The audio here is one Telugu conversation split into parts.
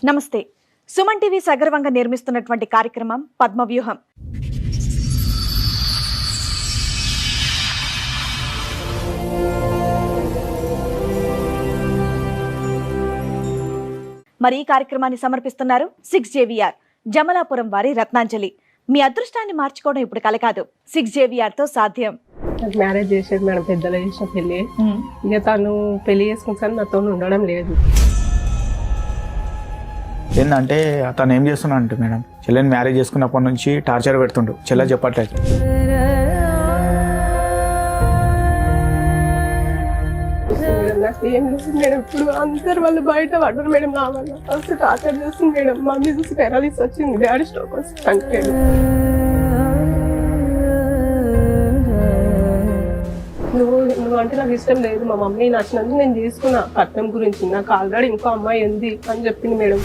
నమస్తే. సుమన్ టీవీ సగర్వంగా నిర్మిస్తున్నటువంటి కార్యక్రమం పద్మవ్యూహం. మరి ఈ కార్యక్రమాన్ని సమర్పిస్తున్నారు 6JVR జమలాపురం వారి రత్నాంజలి. మీ అదృష్టాన్ని మార్చుకోవడం ఇప్పుడు కల కాదు, 6JVR తో సాధ్యం. నాకు మ్యారేజ్ చేసేది మేడం, పెద్దలు చేసిన పెళ్ళి. ఇక తను పెళ్లి చేసుకుంటాను, నాతో ఉండడం లేదు. ఏంటంటే అతను ఏం చేస్తున్నా అంటే మేడం, చెల్లెని మ్యారేజ్ చేసుకున్నప్పటి నుంచి టార్చర్ పెడుతుండు. చెల్లె చెప్పట్లేదు. నాకు ఏం లేదు మేడం, ఇప్పుడు అందరు వాళ్ళు బయట పడ్డారు మేడం. నా వల్ల ఫస్ట్ టార్చర్ చేస్తుంది మేడం. మమ్మీ చూసి పెరాలిస్ వచ్చింది, డాడీ స్ట్రోక్ వచ్చి చనిపోయాడు. నువ్వు అంటే నాకు ఇష్టం లేదు, మా మమ్మీ నచ్చినందుకు నేను తీసుకున్నా. కట్నం గురించి నాకు ఆల్రెడీ ఇంకో అమ్మాయి ఉంది అని చెప్పింది మేడం.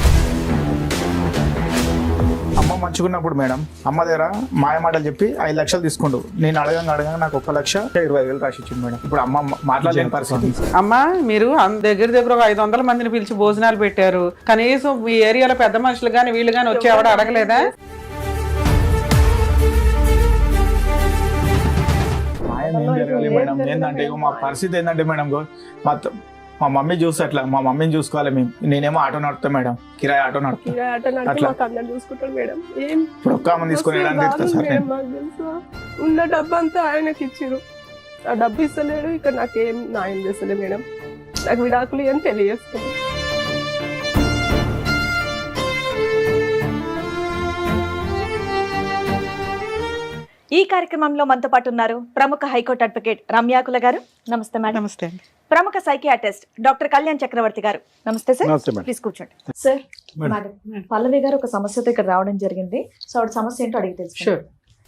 అమ్మ మంచుకున్నప్పుడు మేడం అమ్మ దగ్గర మాయమాటలు చెప్పి 5 లక్షలు తీసుకుండు. నేను అడగంగా నాకు 1,20,000 రాసి ఇచ్చింది మేడం. ఇప్పుడు అమ్మ మాట్లాడలేని పరిస్థితి. అమ్మా, మీరు దగ్గర ఒక 500 మందిని పిలిచి భోజనాలు పెట్టారు. కనీసం మీ ఏరియాలో పెద్ద మనుషులు గాని వీళ్ళు గాని వచ్చి ఎవడ అడగలేదా? మేడం ఏంటంటే మా పరిస్థితి ఏంటంటే మేడం, మా మమ్మీ చూస్తే అట్లా మా మమ్మీని చూసుకోవాలి మేము. నేనేమో ఆటో నడుపుతా మేడం, కిరాయి ఆటో నడుపుతా. చూసుకుంటాడు మేడం. ఇప్పుడు ఒక్క అమ్మ తీసుకుని ఉన్న డబ్బు అంతా ఆయనకి ఇచ్చిరు. ఆ డబ్బు ఇస్తలేడు, ఇక్కడ నాకేం న్యాయం చేస్తలే మేడం. నాకు విడాకులు అని తెలియజేస్తుంది. ఈ కార్యక్రమంలో మనతో పాటు ఉన్నారు ప్రముఖ హైకోర్టు అడ్వకేట్ రమ్యాకుల గారు. నమస్తే మేడం. నమస్తే. ప్రముఖ సైకియాట్రిస్ట్ డాక్టర్ కళ్యాణ్ చక్రవర్తి గారు. నమస్తే సార్. ప్లీజ్ కూర్చోండి సార్. మేడం, పల్లవి గారు ఒక సమస్యతో ఇక్కడ రావడం జరిగింది. సో ఆవిడ సమస్య ఏంటో అడిగి తెలుసు.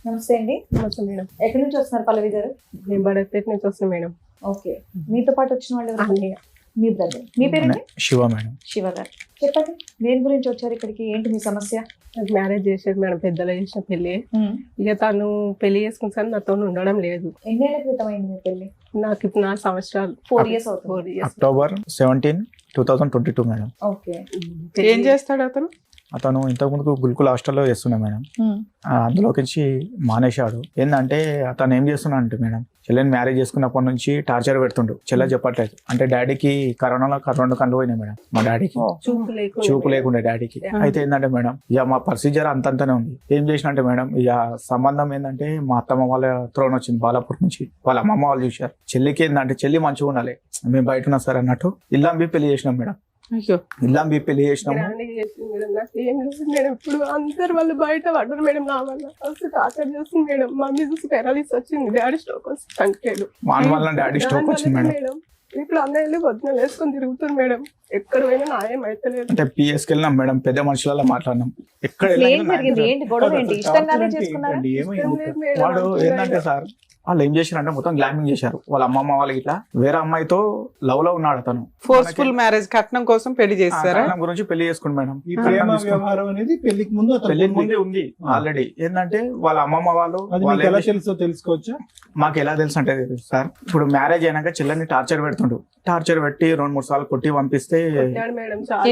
నమస్తే అండి. నమస్తే మేడం. ఎక్కడి నుంచి వస్తున్నారు పల్లవి గారు? నేను బడపేట నుంచి వస్తున్నాను మేడం. ఓకే, మీతో పాటు వచ్చిన వాళ్ళు ఎవరు? మీ బ్రదర్. మీ పేరు? శివ మేడం. శివ గారు, చెప్పండి దేని గురించి వచ్చారు ఇక్కడికి, ఏంటి మీ సమస్య? నాకు మ్యారేజ్ చేసేది మేడం, పెద్దలు చేసిన పెళ్ళి. ఇక తను పెళ్లి చేసుకుంటాను, నాతో ఉండడం లేదు. ఎన్నేళ్ల క్రితం అయింది మీ పెళ్లి? నాకు ఇప్పుడు 4 సంవత్సరాలు. 4 years అవుతుంది. 4 years. October 17, 2022 madam. ఓకే. ఏం చేస్తాడు అతను? అతను ఇంతకుముందు గుల్కుల్ హాస్టల్లో చేస్తున్నా మేడం. అందులోకి మానేశాడు. ఏంటంటే అతను ఏం చేస్తున్నా అంటే మేడం, చెల్లెని మ్యారేజ్ చేసుకున్నప్పటి నుంచి టార్చర్ పెడుతుండు. చెల్లె చెప్పట్లేదు. అంటే డాడీకి కరోనాలో 2 కళ్ళు పోయినాయి మేడం. మా డాడీకి చూపు లేకుండా డాడీకి. అయితే ఏంటంటే మేడం, ఇక మా ప్రొసీజర్ అంతంతనే ఉంది. ఏం చేసినంటే మేడం, ఇక సంబంధం ఏంటంటే మా అత్తమ్మ వాళ్ళ త్రోన్ వచ్చింది బాలాపూర్ నుంచి. వాళ్ళ అమ్మమ్మ వాళ్ళు చూశారు. చెల్లికి ఏంటంటే చెల్లి మంచిగా ఉండాలి, మేము బయట ఉన్నా సార్ అన్నట్టు ఇల్లాంబి పెళ్లి చేసినాం మేడం. ఇల్లాంబి పెళ్లి చేసినాము. ఇప్పుడు అందరు వాళ్ళు బయట పడ్డారు మేడం. నా వల్ల ఫస్ట్ టార్చర్ చేస్తుంది మేడం. మమ్మీ చూసి పెరాలిస్ వచ్చింది, డాడీ స్ట్రోక్ వచ్చి చనిపోయాడు. వల్ల డాడీ స్ట్రోక్ వచ్చింది మేడం. ఇప్పుడు అందరూ వెళ్ళి వదిన వేసుకొని తిరుగుతుంది మేడం. ఎక్కడ పోయినా న్యాయం అయితే లేదు. అంటే పిఎస్కి వెళ్ళినాం మేడం, పెద్ద మనుషులలో మాట్లాడినాం. ఎక్కడ వాడు ఏంటంటే సార్, వాళ్ళు ఏం చేశారంటే మొత్తం గ్లామింగ్ చేశారు. వాళ్ళ అమ్మమ్మ వాళ్ళకి ఇట్లా వేరే అమ్మాయితో లవ్ లో ఉన్నాడు అతను. ఫోర్స్ఫుల్ మ్యారేజ్, కట్నం కోసం పెళ్లి చేస్తారా? కట్నం గురించి పెళ్లి చేసుకుంది మేడం. ఈ ప్రేమ వ్యవహారం అనేది పెళ్లికి ముందే ఉంది ఆల్రెడీ. ఏంటంటే వాళ్ళ అమ్మమ్మ వాళ్ళు ఎలా తెలుసో తెలుసుకోవచ్చా? మాకు ఎలా తెలుసు అంటే సార్, ఇప్పుడు మ్యారేజ్ అయినాక చెల్లెని టార్చర్ పెడుతుండు. టార్చర్ పెట్టి 2-3 సార్లు కొట్టి పంపిస్తే.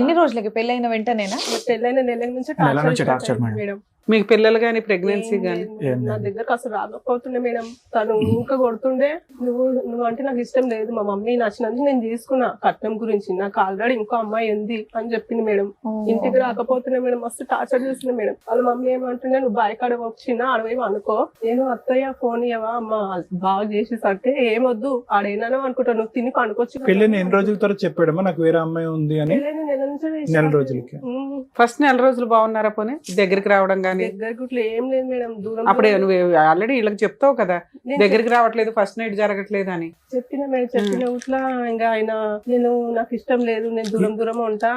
ఎన్ని రోజులకి పెళ్ళైన వెంటనేనా? పెళ్ళైన నెల నుంచి టార్చర్ మేడం. మీకు పిల్లలు గానీ ప్రెగ్నెన్సీ గానీ? నా దగ్గరకు అసలు రాకపోతుండే మేడం. తను ఇంకా కొడుతుండే. నువ్వు అంటే నాకు ఇష్టం లేదు, మా మమ్మీ నచ్చినందుకు నేను తీసుకున్నా. కట్నం గురించి నాకు ఆల్రెడీ ఇంకో అమ్మాయి ఉంది అని చెప్పింది మేడం. ఇంటికి రాకపోతుండే మేడం, మస్తు టార్చర్ చేస్తుంది మేడం. వాళ్ళ మమ్మీ ఏమంటుండే, నువ్వు బాయకాడ వచ్చినా అడవేమో అనుకో, నేను అత్తయ్య ఫోన్ ఇవ్వవా అమ్మ బాగా చేసేసంటే ఏమొద్దు ఆడేనా అనుకుంటా, నువ్వు తిని పనుకోవచ్చు. పెళ్ళిని ఎన్ని రోజుల తర్వాత చెప్పాడమ్మా నాకు వేరే అమ్మాయి ఉంది అని? నెల రోజులకి. ఫస్ట్ నెల రోజులు బాగున్నారా? పోనీ దగ్గరికి రావడం గానీ? దగ్గర ఏం లేదు మేడం, దూరం. అప్పుడే నువ్వు ఆల్రెడీ వీళ్ళకి చెప్తావు కదా దగ్గరికి రావట్లేదు, ఫస్ట్ నైట్ జరగట్లేదు అని. చెప్పిన మేడం, చెప్పిన ఊట్లా ఇంకా ఆయన నాకు ఇష్టం లేదు, నేను దూరం ఉంటా,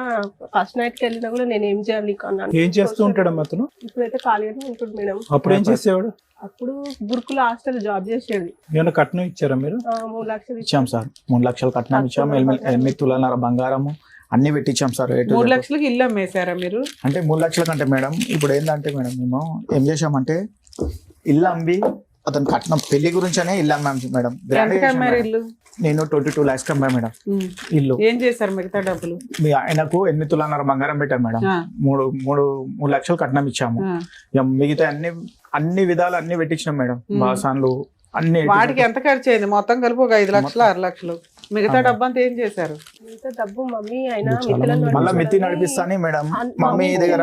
ఫస్ట్ నైట్ కి వెళ్ళినా కూడా నేను ఏం చేయాలి అన్నాను. ఏం చేస్తూ ఉంటాడమ్మా అతను? ఇప్పుడైతే ఖాళీగానే ఉంటుంది మేడం. అప్పుడు ఏం చేసేవాడు? అప్పుడు గురుకుల హాస్టల్ జాబ్ చేసేది. ఏమైనా కట్నం ఇచ్చారా మీరు? 3 లక్షలు ఇచ్చాం సార్. 3 లక్షలు కట్నం ఇచ్చాము. 8 తులాల బంగారము అన్ని పెట్టించాం సార్. 3 లక్షలకి ఇల్లు అమ్మేశారా మీరు? అంటే 3 లక్షల కంటే మేడం, ఇప్పుడు ఏంటంటే మేడం, మేము ఏం చేసామంటే ఇల్లు అమ్మి అతను కట్నం పెళ్లి గురించనే ఇల్లు అమ్మాం మేడం. గ్రాండ్ ఎంత అమ్మారు ఇల్లు? నేను 22 lakhs అమ్మా మేడం ఇల్లు. ఏం చేశారు మిగతా డబ్బులు? ఆయనకు 8 తులాన్నర బంగారం పెట్టాం మేడం. ఆ. 3 లక్షలు కట్నం ఇచ్చాము. ఆ. ఇక మిగతా అన్ని విధాలు అన్ని పెట్టించినాం మేడం. బాసాన్లు అన్ని వాటికి ఎంత ఖర్చు అయింది? మొత్తం కలిపి ఒక 5 లక్షలు 6 లక్షలు. మిగతా డబ్బు అంతా ఏం చేశారు? మిగతా డబ్బు మమ్మీ ఆయన మళ్ళీ మిత్తి నడిపిస్తాని మేడం. మమ్మీ దగ్గర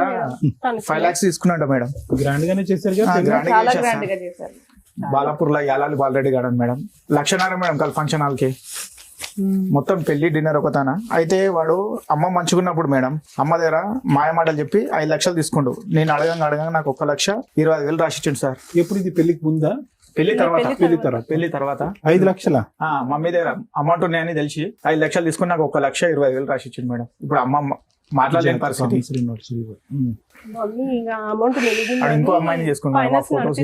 5 lakhs తీసుకున్నాడు మేడం. గ్రాండ్ గానే చేశారు కదా. గ్రాండ్ చాలా గ్రాండ్ గా చేశారు. బాలాపూర్ లో యాలాలి బాలరెడ్డి గార్డెన్ మేడం. 1,00,000 మేడం కల్ ఫంక్షన్ హాల్ కి మొత్తం పెళ్లి డిన్నర్ ఒకతాన. అయితే వాడు అమ్మ మంచుకున్నప్పుడు మేడం అమ్మ దగ్గర మాయ మాటలు చెప్పి 5 లక్షలు తీసుకుండు. నేను అడగంగా నాకు 1,20,000 రాసిచ్చిండు సార్. ఎప్పుడు ఇది పెళ్లికి ముందా? పెళ్లి తర్వాత పెళ్లి తర్వాత 5 లక్షల మమ్మీ దగ్గర అమౌంట్ ఉన్నాయని తెలిసి 5 లక్షలు తీసుకుని నాకు 1,20,000 రాసిచ్చిండు మేడం. ఇప్పుడు అమ్మ మాట్లాడలేని పరిస్థితి. మమ్మీ ఇక అమౌంట్ ఇంకో అమ్మాయిని చేసుకున్నాను. ఫోటోస్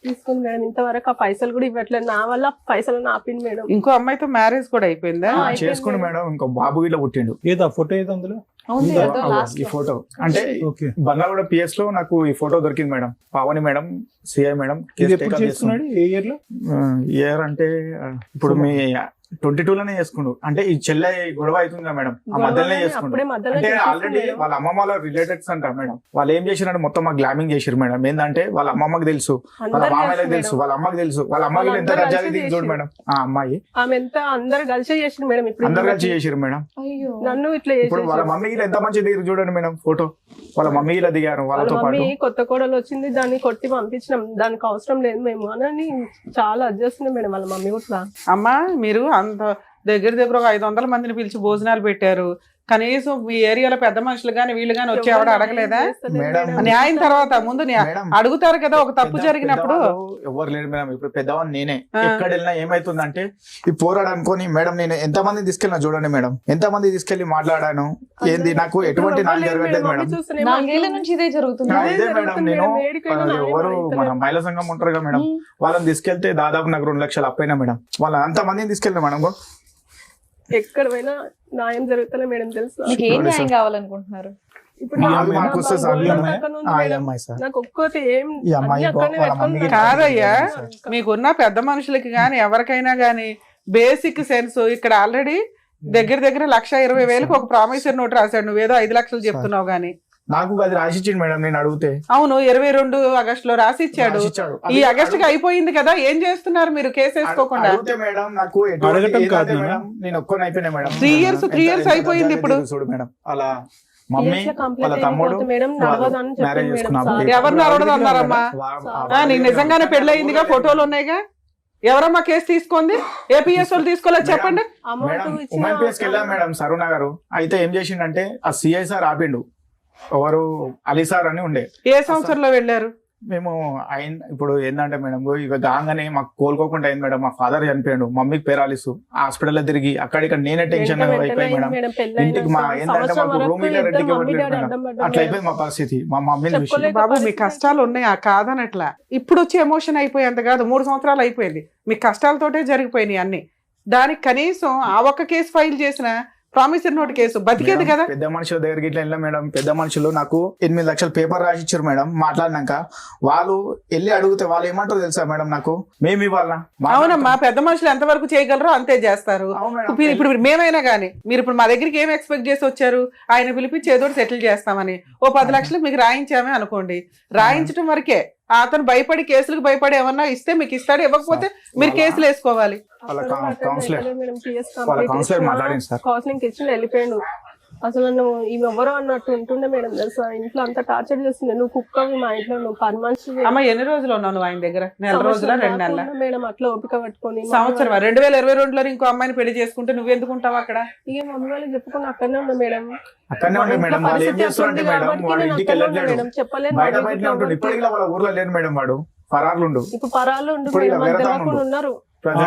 తీసుకుంది మేడం. ఇంతవరకు ఆ పైసలు కూడా ఇవ్వట్లేదు. నా వల్ల పైసలు ఆపింది మేడం. ఇంకో అమ్మాయితో మ్యారేజ్ కూడా అయిపోయిందా? చేసుకుని మేడం. ఇంకో బాబు ఇట్లా పుట్టిండు. ఏదో ఫోటో ఏదో అందులో ఈ ఫోటో అంటే బంగాళగూడ పిఎస్ లో నాకు ఈ ఫోటో దొరికింది madam. Pavani madam, CI madam. ఎప్పుడు చేసుకున్నాడు? ఏ ఇయర్ లో? ఇయర్ అంటే ఇప్పుడు మీ 22లోనే చేసుకుండు. అంటే ఈ చెల్లె గొడవ అవుతుంది మేడం. ఆ మధ్యలోనే చేసుకుండు. అంటే ఆల్రెడీ వాళ్ళ అమ్మమ్మ వాళ్ళ రిలేటెడ్స్ అంట మేడం. వాళ్ళు ఏం చేసిరంటే మొత్తం మాకు గ్లామింగ్ చేసిరు మేడం. ఏంటంటే వాళ్ళ అమ్మమ్మకి తెలుసు, వాళ్ళ మామయ్యకి తెలుసు, వాళ్ళ అమ్మకి తెలుసు. వాళ్ళ అమ్మకి ఎంత గజ్జాలి దిగి చూడు మేడం. ఆ అమ్మాయి ఆమె ఎంత అందరు కలిసి చేసింది మేడం. ఇప్పుడు అందరు కలిసి చేసిరు మేడం. నన్ను ఇట్లా ఇప్పుడు వాళ్ళ మమ్మీకి ఎంత మంచి దిగి చూడండి మేడం. ఫోటో వాళ్ళ మమ్మీ ఇలా దిగారు వాళ్ళతో పాటు. మమ్మీ కొత్త కోడలు వచ్చింది, దాన్ని కొట్టి పంపించినాం. దానికి అవసరం లేదు మేము అని చాలా అడ్జస్ట్ మేడం వాళ్ళ మమ్మీ కూడా. అమ్మా మీరు అంత దగ్గర ఒక 500 మందిని పిలిచి భోజనాలు పెట్టారు. కనీసం మీ ఏరియాలో పెద్ద మనుషులు గాని వీళ్ళు గాని వచ్చి ఎవడ అడగలేదా? న్యాయం తర్వాత ముందు అడుగుతారు కదా ఒక తప్పు జరిగినప్పుడు. ఎవరు లేరు మేడం. ఇప్పుడు పెద్దవాడిని నేనే. ఎక్కడ వెళ్ళినా ఏమైతుందంటే ఈ పోరాడు అనుకోని మేడం నేను ఎంత మంది తీసుకెళ్ళినా చూడండి మేడం. ఎంత మంది తీసుకెళ్లి మాట్లాడాను. ఏంది నాకు ఎటువంటి నాలుగు జరగట్లేదు మేడం. 4 ఏళ్ల నుంచి ఇదే జరుగుతుంది. ఇదే మేడం. నేను ఎవరు మన మహిళా సంఘం ఉంటారు కదా మేడం, వాళ్ళని తీసుకెళ్తే దాదాపు నాకు 2 లక్షలు అప్పైనా మేడం. వాళ్ళ అంత మందిని తీసుకెళ్ళిన మేడం. ఎక్కడ పోయినా న్యాయం జరుగుతలే మేడం. తెలుసు మీకు ఏం న్యాయం కావాలనుకుంటున్నారు? ఇప్పుడు నాకు ఒక్కటి ఏం కాదయ్యా, మీకున్న పెద్ద మనుషులకి గాని ఎవరికైనా గాని బేసిక్ సెన్స్ ఇక్కడ ఆల్రెడీ దగ్గర 1,20,000 ఒక ప్రామిసరీ నోట్ రాశాడు. నువ్వేదో 5 లక్షలు చెప్తున్నావు గానీ నాకు అది రాసిచ్చిండు మేడం. నేను అడిగితే అవును 22 ఆగస్టులో రాసిచ్చాడు. ఈ ఆగస్టుకి అయిపోయింది కదా, ఏం చేస్తున్నారు మీరు కేసు వేసుకోకుండా? మేడం నాకు అడగటం కాదు మేడం. నేను ఒక్కని అయిపోయినా మేడం. 3 years అయిపోయింది ఇప్పుడు. చూడు మేడం అలా మమ్మీ వాళ్ళ తమ్ముడు మ్యారేజ్ చేసుకున్నాము. ఎవరు నడవదు అన్నారమ్మా? నీకు నిజంగానే పెళ్ళయిందిగా, ఫోటోలు ఉన్నాయిగా. ఎవరమ్మా కేసు తీసుకుంది? ఏపీఎస్ వాళ్ళు తీసుకోలేదు చెప్పండి. ఉమెన్ పిఎస్ కి వెళ్ళాం మేడం సరుణ గారు. అయితే ఏం చేసిండంటే ఆ సిఐ సార్ ఆపిండు. ఎవరు అలీ సార్ అని ఉండే. ఏ సంవత్సరంలో వెళ్ళారు? మేము ఇప్పుడు ఏంటంటే మేడం ఇక గాంగానే మాకు కోలుకోకుండా అయింది మేడం. మా ఫాదర్ చనిపోయాడు, మమ్మీకి పేరాలిసు హాస్పిటల్ తిరిగి అక్కడ నేనే టెన్షన్ అయిపోయి మేడం. ఇంటికి మా ఏంటంటే మాకు రూమ్ రెంట్కి ఇవ్వట్లేదు మేడం. అట్లా అయిపోయింది మా పరిస్థితి. మా మమ్మీని చూసి బాబు మీ కష్టాలు ఉన్నాయి కాదనట్లా. ఇప్పుడు వచ్చి ఎమోషన్ అయిపోయేంత కాదు, 3 సంవత్సరాలు అయిపోయింది. మీ కష్టాలతోటే జరిగిపోయినాయి అన్ని. దానికి కనీసం ఆ ఒక్క కేసు ఫైల్ చేసిన ప్రామిసరీ నోట్ కేసు బతికేది కదా. పెద్ద మనుషుల దగ్గరికి ఇట్లా వెళ్ళా మేడం. పెద్ద మనుషులు నాకు 8 లక్షల పేపర్ రాసిచ్చారు మేడం. మాట్లాడినాక వాళ్ళు వెళ్ళి అడిగితే వాళ్ళు ఏమంటారు తెలుసా మేడం, నాకు మేము ఇవ్వాలా? అవునమ్మా, పెద్ద మనుషులు ఎంతవరకు చేయగలరో అంతే చేస్తారు. ఇప్పుడు మేమైనా గానీ మీరు ఇప్పుడు మా దగ్గరికి ఏం ఎక్స్పెక్ట్ చేసి వచ్చారు? ఆయన పిలిపించి ఏదో సెటిల్ చేస్తామని ఓ 10 లక్షలు మీకు రాయించామే అనుకోండి. రాయించడం వరకే. అతను భయపడి కేసులకు భయపడి ఏమన్నా ఇస్తే మీకు ఇస్తాడు, ఇవ్వకపోతే మీరు కేసులు వేసుకోవాలి. కౌన్సిలింగ్ ఇచ్చి వెళ్ళిపోయాడు. అసలు నన్ను ఈమె ఎవరో అన్నట్టు ఉంటుండే మేడం. తెలుసా ఇంట్లో అంతా టార్చర్ చేస్తుంది. నువ్వు కుక్కవి మా ఇంట్లో, నువ్వు పని మనిషి. అమ్మ ఎన్ని రోజులు ఉన్నావు నువ్వు ఆయన దగ్గర? 1 రోజుల 2 నెలల మేడం. అట్లా ఓపిక పట్టుకొని సంవత్సరం 2022లో ఇంకో అమ్మాయిని పెళ్లి చేసుకుంటే నువ్వు ఎందుకుంటావు అక్కడ? ఇక మమ్మీ వాళ్ళకి చెప్పుకుని అక్కడనే ఉన్నా మేడం. అక్కడనే ఉండే మేడం. వాళ్ళు ఏం చేస్తారంటే మేడం వాడు ఇంటికి వెళ్ళట్లేదు, చెప్పలేదు. బయట బయట ఉంటాడు. ఇప్పటికి వాళ్ళ ఊర్లో లేడు మేడం. వాడు పరార్లు ఉండు. ఇప్పుడు పరాలు ఉన్నారు.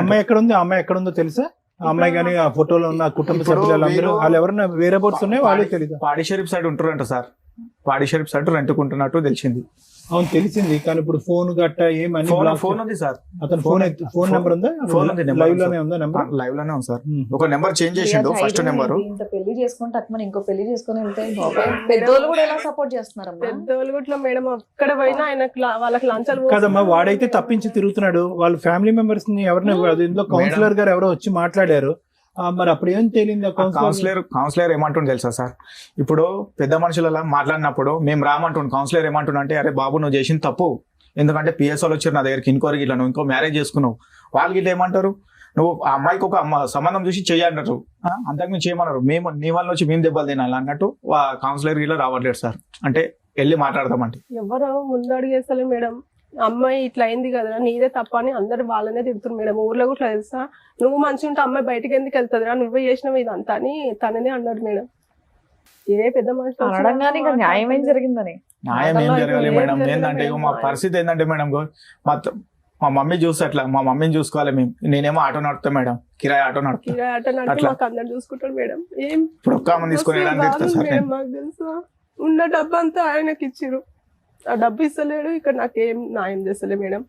అమ్మాయి ఎక్కడ ఉంది? అమ్మాయి ఎక్కడ ఉందో తెలుసా? ఆ అమ్మాయి కానీ ఆ ఫోటోలో ఉన్న కుటుంబ సభ్యులందరూ వాళ్ళు ఎవరైనా వేరే బోట్స్ ఉన్నాయి, వాళ్ళు తెలియదు. పాడి షరీఫ్ సైడ్ ఉంటారంట సార్. పాడి షరీఫ్ సైడ్ రెంట్కుంటున్నట్టు తెలిసింది. అవును తెలిసింది, కానీ ఇప్పుడు ఫోన్ గట్ట ఏమని ఫోన్ ఉంది సార్, అతను ఫోన్ నెంబర్ ఉందా? ఫోన్ ఉంది, లైవ్ లోనే ఉందా నెంబర్? లైవ్ లోనే ఉంది సార్. ఒక నెంబర్ చేంజ్ చేసిండు, ఫస్ట్ నెంబర్. ఇంత పెళ్లి చేసుకుంటే అట్లా ఇంకో పెళ్లి చేసుకుని వెళ్తే బాబాయ్, పెద్దోళ్ళు కూడా ఎలా సపోర్ట్ చేస్తున్నారమ్మా? పెద్దోళ్ళు కూడా మేడం అక్కడ పోయినా ఆయనకు వాళ్ళకి లంచాలు కదమ్మా, వాడైతే తప్పించి తిరుగుతున్నాడు, వాళ్ళ ఫ్యామిలీ మెంబర్స్ ని ఎవరిని ఇందులో కౌన్సిలర్ గారు ఎవరో వచ్చి మాట్లాడారు, మరి అప్పుడు ఏం తేలింది? కౌన్సిలర్ ఏమంటుండే తెలుసా సార్, ఇప్పుడు పెద్ద మనుషుల మాట్లాడినప్పుడు మేము రామంటుండు, కౌన్సిలర్ ఏమంటున్నా అంటే, అరే బాబు నువ్వు చేసిన తప్పు, ఎందుకంటే పిఎస్ఓలు వచ్చారు నా దగ్గరికి ఇంకోరికి, ఇట్లా నువ్వు ఇంకో మ్యారేజ్ చేసుకున్నావు, వాళ్ళకి ఇట్లా ఏమంటారు, నువ్వు ఆ అమ్మాయికి ఒక సంబంధం చూసి చెయ్యన్నారు, అంతకు మేము చేయమన్నారు, మేము నీ వల్ల వచ్చి మేము దెబ్బలు తినాలి అన్నట్టు కౌన్సిలర్ ఇలా రావట్లేదు సార్, అంటే వెళ్ళి మాట్లాడదామంటే. ఎవరు ముందడుగేస్తలే మేడం, అమ్మాయి ఇట్లా అయింది కదా నీదే తప్ప అని అందరు వాళ్ళనే తిడుతున్నారు మేడం. ఊర్లో కూడా తెలుసా, నువ్వు మంచిగా ఉంటే అమ్మాయి బయటకు ఎందుకు వెళ్తుందిరా, నువ్వే చేసినవి ఇదంతా అని తననే అన్నాడు మేడం. ఏ పెద్ద మనిషి అనడంగానే ఇంకా న్యాయం ఏం జరిగిందని? న్యాయం ఏం జరగాలి మేడం, ఏంటంటే మా పరిస్థితి ఏంటంటే మేడం, మా మమ్మీ చూస్తే అట్లా, మా మమ్మీని చూసుకోవాలి మేము, నేనేమో ఆటో నడుపుతా మేడం, కిరాయి ఆటో నడుపుతా, కిరాయి ఆటో నడిపి మాకు అందరు చూసుకుంటాడు మేడం. ఏం ఇప్పుడు ఒక్క అమ్మని తీసుకుని మేడం మాకు తెలుసా, ఉన్న డబ్బు అంతా ఆయనకి ఇచ్చిరు, ఆ డబ్బు ఇస్తలేడు, ఇక్కడ నాకేం న్యాయం చేస్తలే మేడం,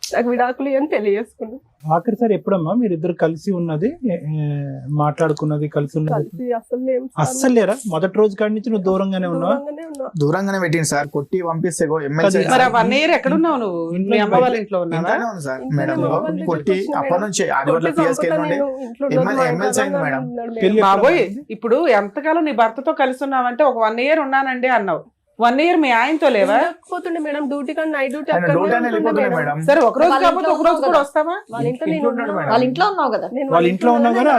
నాకు విడాకులు అని తెలియజేసుకున్నాను. ఆఖరిసారి ఎప్పుడమ్మా మీరు ఇద్దరు కలిసి ఉన్నది, మాట్లాడుకున్నది, కలిసి ఉన్నది? కలిసి అస్సలు లేరా? మొదటి రోజు కాడి నుంచి నువ్వు దూరంగానే ఉన్నావా? దూరంగానే పెట్టింది సార్, కొట్టి పంపిస్తే మరి 1 year ఎక్కడున్నావు నువ్వు? మీ అమ్మ వాళ్ళ ఇంట్లో ఉన్నావా? సార్ మేడం, కొట్టి అప్పటి నుంచి ఆదివారం పిఎస్కి ఎమ్మెల్సీ అయింది మేడం. బాబోయ్, ఇప్పుడు ఎంతకాలం నీ భర్తతో కలిసి ఉన్నావంటే ఒక 1 year ఉన్నానండి అన్నావు, 1 year మీ ఆయనతో లేవా? పోతుండే మేడం డ్యూటీ కానీ నైట్ డ్యూటీ మేడం. సరే ఒక రోజు కాకపోతే ఒక రోజు కూడా వస్తావా? వాళ్ళ ఇంట్లో ఉన్నావు కదా? వాళ్ళ ఇంట్లో ఉన్నా కానీ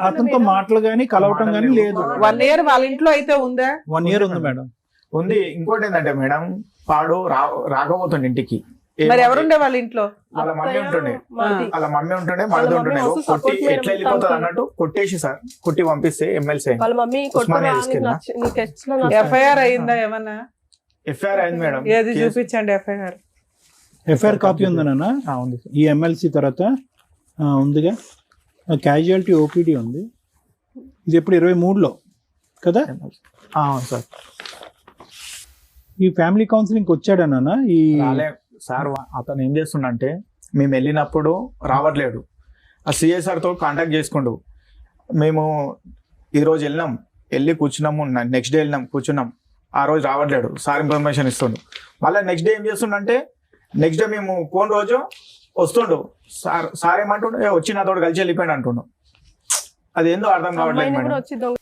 అతనితో మాటలు గానీ కలవటం గానీ లేదు. 1 year వాళ్ళ ఇంట్లో అయితే ఉందా? 1 year ఉంది మేడం. ఉంది. ఇంకోటి ఏంటంటే మేడం, వాడు రాకపోతుండే ఇంటికి. మరి ఎవరుండే వాళ్ళ ఇంట్లో? వాళ్ళ మమ్మీ ఉంటుండే, మరది ఉంటుండే. కొట్టి ఎట్లా వెళ్ళిపోతుంది అన్నట్టు కొట్టేసి సార్, కొట్టి పంపిస్తే ఎమ్మెల్సీ ఎఫ్ఐఆర్ అయిందా ఏమన్నా? ఎఫ్ఐఆర్ అయింది మేడం. ఏది చూపించండి ఎఫ్ఐఆర్ కాపీ ఉందన్నా? ఉంది. ఈ ఎమ్మెల్సీ తర్వాత ఉందిగా, క్యాజువాలిటీ ఓపీడీ ఉంది. ఇది ఎప్పుడు 23లో కదా? సార్ ఈ ఫ్యామిలీ కౌన్సిలింగ్ వచ్చాడన్నా? ఈ సార్ అతను ఏం చేస్తుండంటే, మేము వెళ్ళినప్పుడు రావట్లేడు, ఆ సిఎస్ఆర్ తో కాంటాక్ట్ చేసుకుండు. మేము ఈరోజు వెళ్ళి కూర్చున్నాము, నెక్స్ట్ డే కూర్చున్నాం, ఆ రోజు రావట్లేడు, సార్ ఇన్ఫర్మేషన్ ఇస్తుండు. మళ్ళీ నెక్స్ట్ డే ఏం చేస్తుండంటే, నెక్స్ట్ డే మేము ఫోన్ రోజు వస్తుండు, సార్ ఏమంటుండు, వచ్చి నాతో కలిసి వెళ్ళిపోయాడు అంటుండు. అదేందో అర్థం కావట్లేదు మేడం.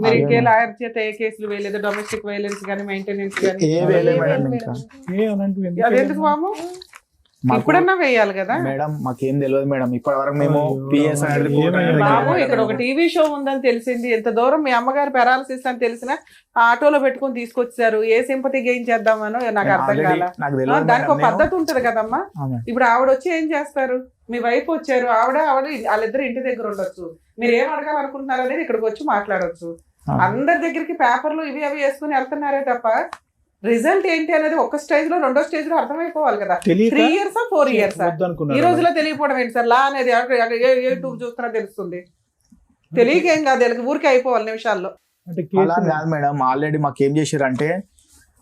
మీరు ఇంకే లాయర్ చేత ఏ కేసులు వేయలేదు, డొమెస్టిక్ వైలెన్స్ కానీ మెయింటెనెన్స్ కానీ? అదెందుకు బాబు, ఇప్పుడన్నా వేయాలి కదా మేడం. మాకేం తెలియదు మేడం, ఇప్పటి వరకు మేము బాబు ఇక్కడ ఒక టీవీ షో ఉందని తెలిసింది, ఎంత దూరం మీ అమ్మగారు పెరాలసిస్ అని తెలిసిన ఆటోలో పెట్టుకుని తీసుకొచ్చారు, ఏ సింపతి గెయిన్ చేద్దామనో నాకు అర్థం కాల. దానికి ఒక పద్ధతి ఉంటది కదమ్మా. ఇప్పుడు ఆవిడ వచ్చి ఏం చేస్తారు, మీ వైఫ్ వచ్చారు, ఆవిడ వాళ్ళిద్దరు ఇంటి దగ్గర ఉండొచ్చు, మీరు ఏం అడగాలనుకుంటున్నారు అనేది ఇక్కడికి వచ్చి మాట్లాడొచ్చు. అందరి దగ్గరికి పేపర్లు ఇవి అవి వేసుకుని వెళ్తున్నారే తప్ప రిజల్ట్ ఏంటి అనేది ఒక స్టేజ్ లో, 2వ స్టేజ్ లో అర్థమైపోవాలి కదా. 3 years 4 years ఈ రోజులో తెలియకపోవడం ఏంటి సార్? లా అనేది యూట్యూబ్ చూస్తున్నా తెలుస్తుంది, తెలియకేం కాదు, వీళ్ళకి ఊరికే అయిపోవాలి నిమిషాల్లో. కాదు మేడం, ఆల్రెడీ మాకు ఏం చేశారంటే,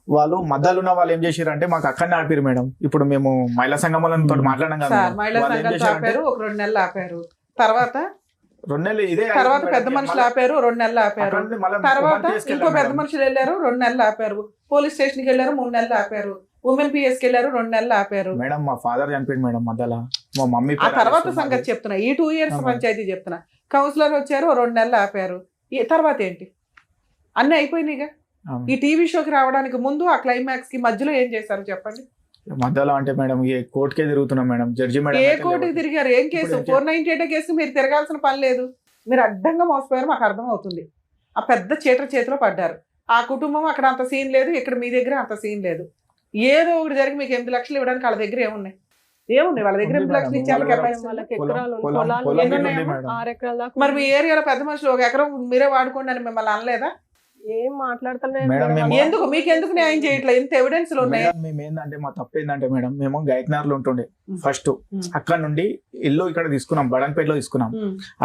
వాళ్ళు మధ్యలో ఉన్న వాళ్ళు ఏం చేశారంటే మాకు అక్కడనే ఆపారు మేడం. ఇప్పుడు మేము మహిళా సంఘం వాళ్ళతో మాట్లాడాం కదా, మహిళా సంఘాలతో ఆపారు, ఒక 2 నెలలు ఆపారు, తర్వాత 2 నెలలు ఇదే, తర్వాత పెద్ద మనుషులు ఆపారు, 2 నెలలు ఆపారు, తర్వాత ఇంకో పెద్ద మనుషులు వెళ్ళారు, 2 నెలలు ఆపారు, పోలీస్ స్టేషన్ కి వెళ్ళారు, 3 నెలలు ఆపారు, ఉమెన్ పిఎస్ కి వెళ్ళారు, 2 నెలలు ఆపారు. మేడం మా ఫాదర్ చనిపోయింది మేడం మధ్యలో, మా మమ్మీ. ఆ తర్వాత సంగతి చెప్తున్నా, ఈ 2 years పంచాయతీ చెప్తున్నా. కౌన్సిలర్ వచ్చారు, 2 నెలలు ఆపారు, తర్వాత ఏంటి? అన్ని అయిపోయినాయిగా. ఈ టీవీ షోకి రావడానికి ముందు ఆ క్లైమాక్స్ కి మధ్యలో ఏం చేశారు చెప్పండి? మధ్యలో అంటే మేడం కోర్టుకే తిరుగుతున్నాం మేడం, జడ్జి మేడం. ఏ కోర్టుకి తిరిగారు? ఏం కేసు? 498 కేసు మీరు తిరగాల్సిన పని లేదు, మీరు అడ్డంగా మోసపోయారు, మాకు అర్థం అవుతుంది. ఆ పెద్ద చీటర్ చేతిలో పడ్డారు. ఆ కుటుంబం అక్కడ అంత సీన్ లేదు, ఇక్కడ మీ దగ్గర అంత సీన్ లేదు. ఏదో ఒకటి జరిగి మీకు 8 లక్షలు ఇవ్వడానికి వాళ్ళ దగ్గర ఏమున్నాయి? వాళ్ళ దగ్గర 8 లక్షలు ఇచ్చారు. మరి మీ ఏరియాలో పెద్ద మనుషులు 1 ఎకరం మీరే వాడుకోండి అని మిమ్మల్ని అనలేదా? ఏం మాట్లాడతలేదు. ఎందుకు మీకెందుకు న్యాయం చేయట్లేదు? ఇంత ఎవిడెన్స్ ఉన్నాయి. మేము ఏంటంటే, మా తప్పు ఏంటంటే మేడం, మేము గైక్నార్లో ఉంటుండే ఫస్ట్, అక్కడ నుండి ఇల్లు ఇక్కడ తీసుకున్నాం, బడంపేటలో తీసుకున్నాం.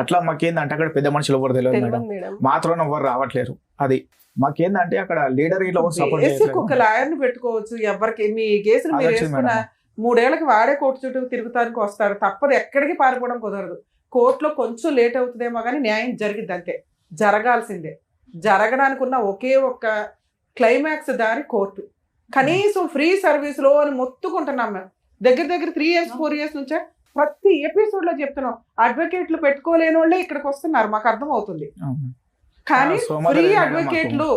అట్లా మాకేందంటే అక్కడ పెద్ద మనుషులు ఎవరు తెలియదు మేడం, మాత్రం ఎవరు రావట్లేరు. అది మాకేందంటే అక్కడ లీడర్ ఇట్లా సపోర్ట్ బేసిక్ ఒక లాయర్ ని పెట్టుకోవచ్చు. ఎవరికి మీ కేసులు మీరు అదొచ్చింది వేసుకున్న మేడం. 3 ఏళ్ళకి వాడే కోర్టు చుట్టూ తిరుగుతానికి వస్తారు. తప్పదు, ఎక్కడికి పారిపోవడం కుదరదు. కోర్టులో కొంచెం లేట్ అవుతుందేమో కానీ న్యాయం జరిగిద్ది, అంతే, జరగాల్సిందే. జరగడానికి ఉన్న ఒకే ఒక్క క్లైమాక్స్ దారి కోర్టు. కనీసం ఫ్రీ సర్వీస్ లో అని మొత్తుకుంటున్నాం మేము. దగ్గర 3 years 4 years నుంచే ప్రతి ఎపిసోడ్ లో చెప్తున్నాం. అడ్వకేట్లు పెట్టుకోలేని వాళ్ళే ఇక్కడికి వస్తున్నారు, మాకు అర్థం అవుతుంది. కానీ సోమవారం ఫ్రీ మేడం అడ్వకేట్లు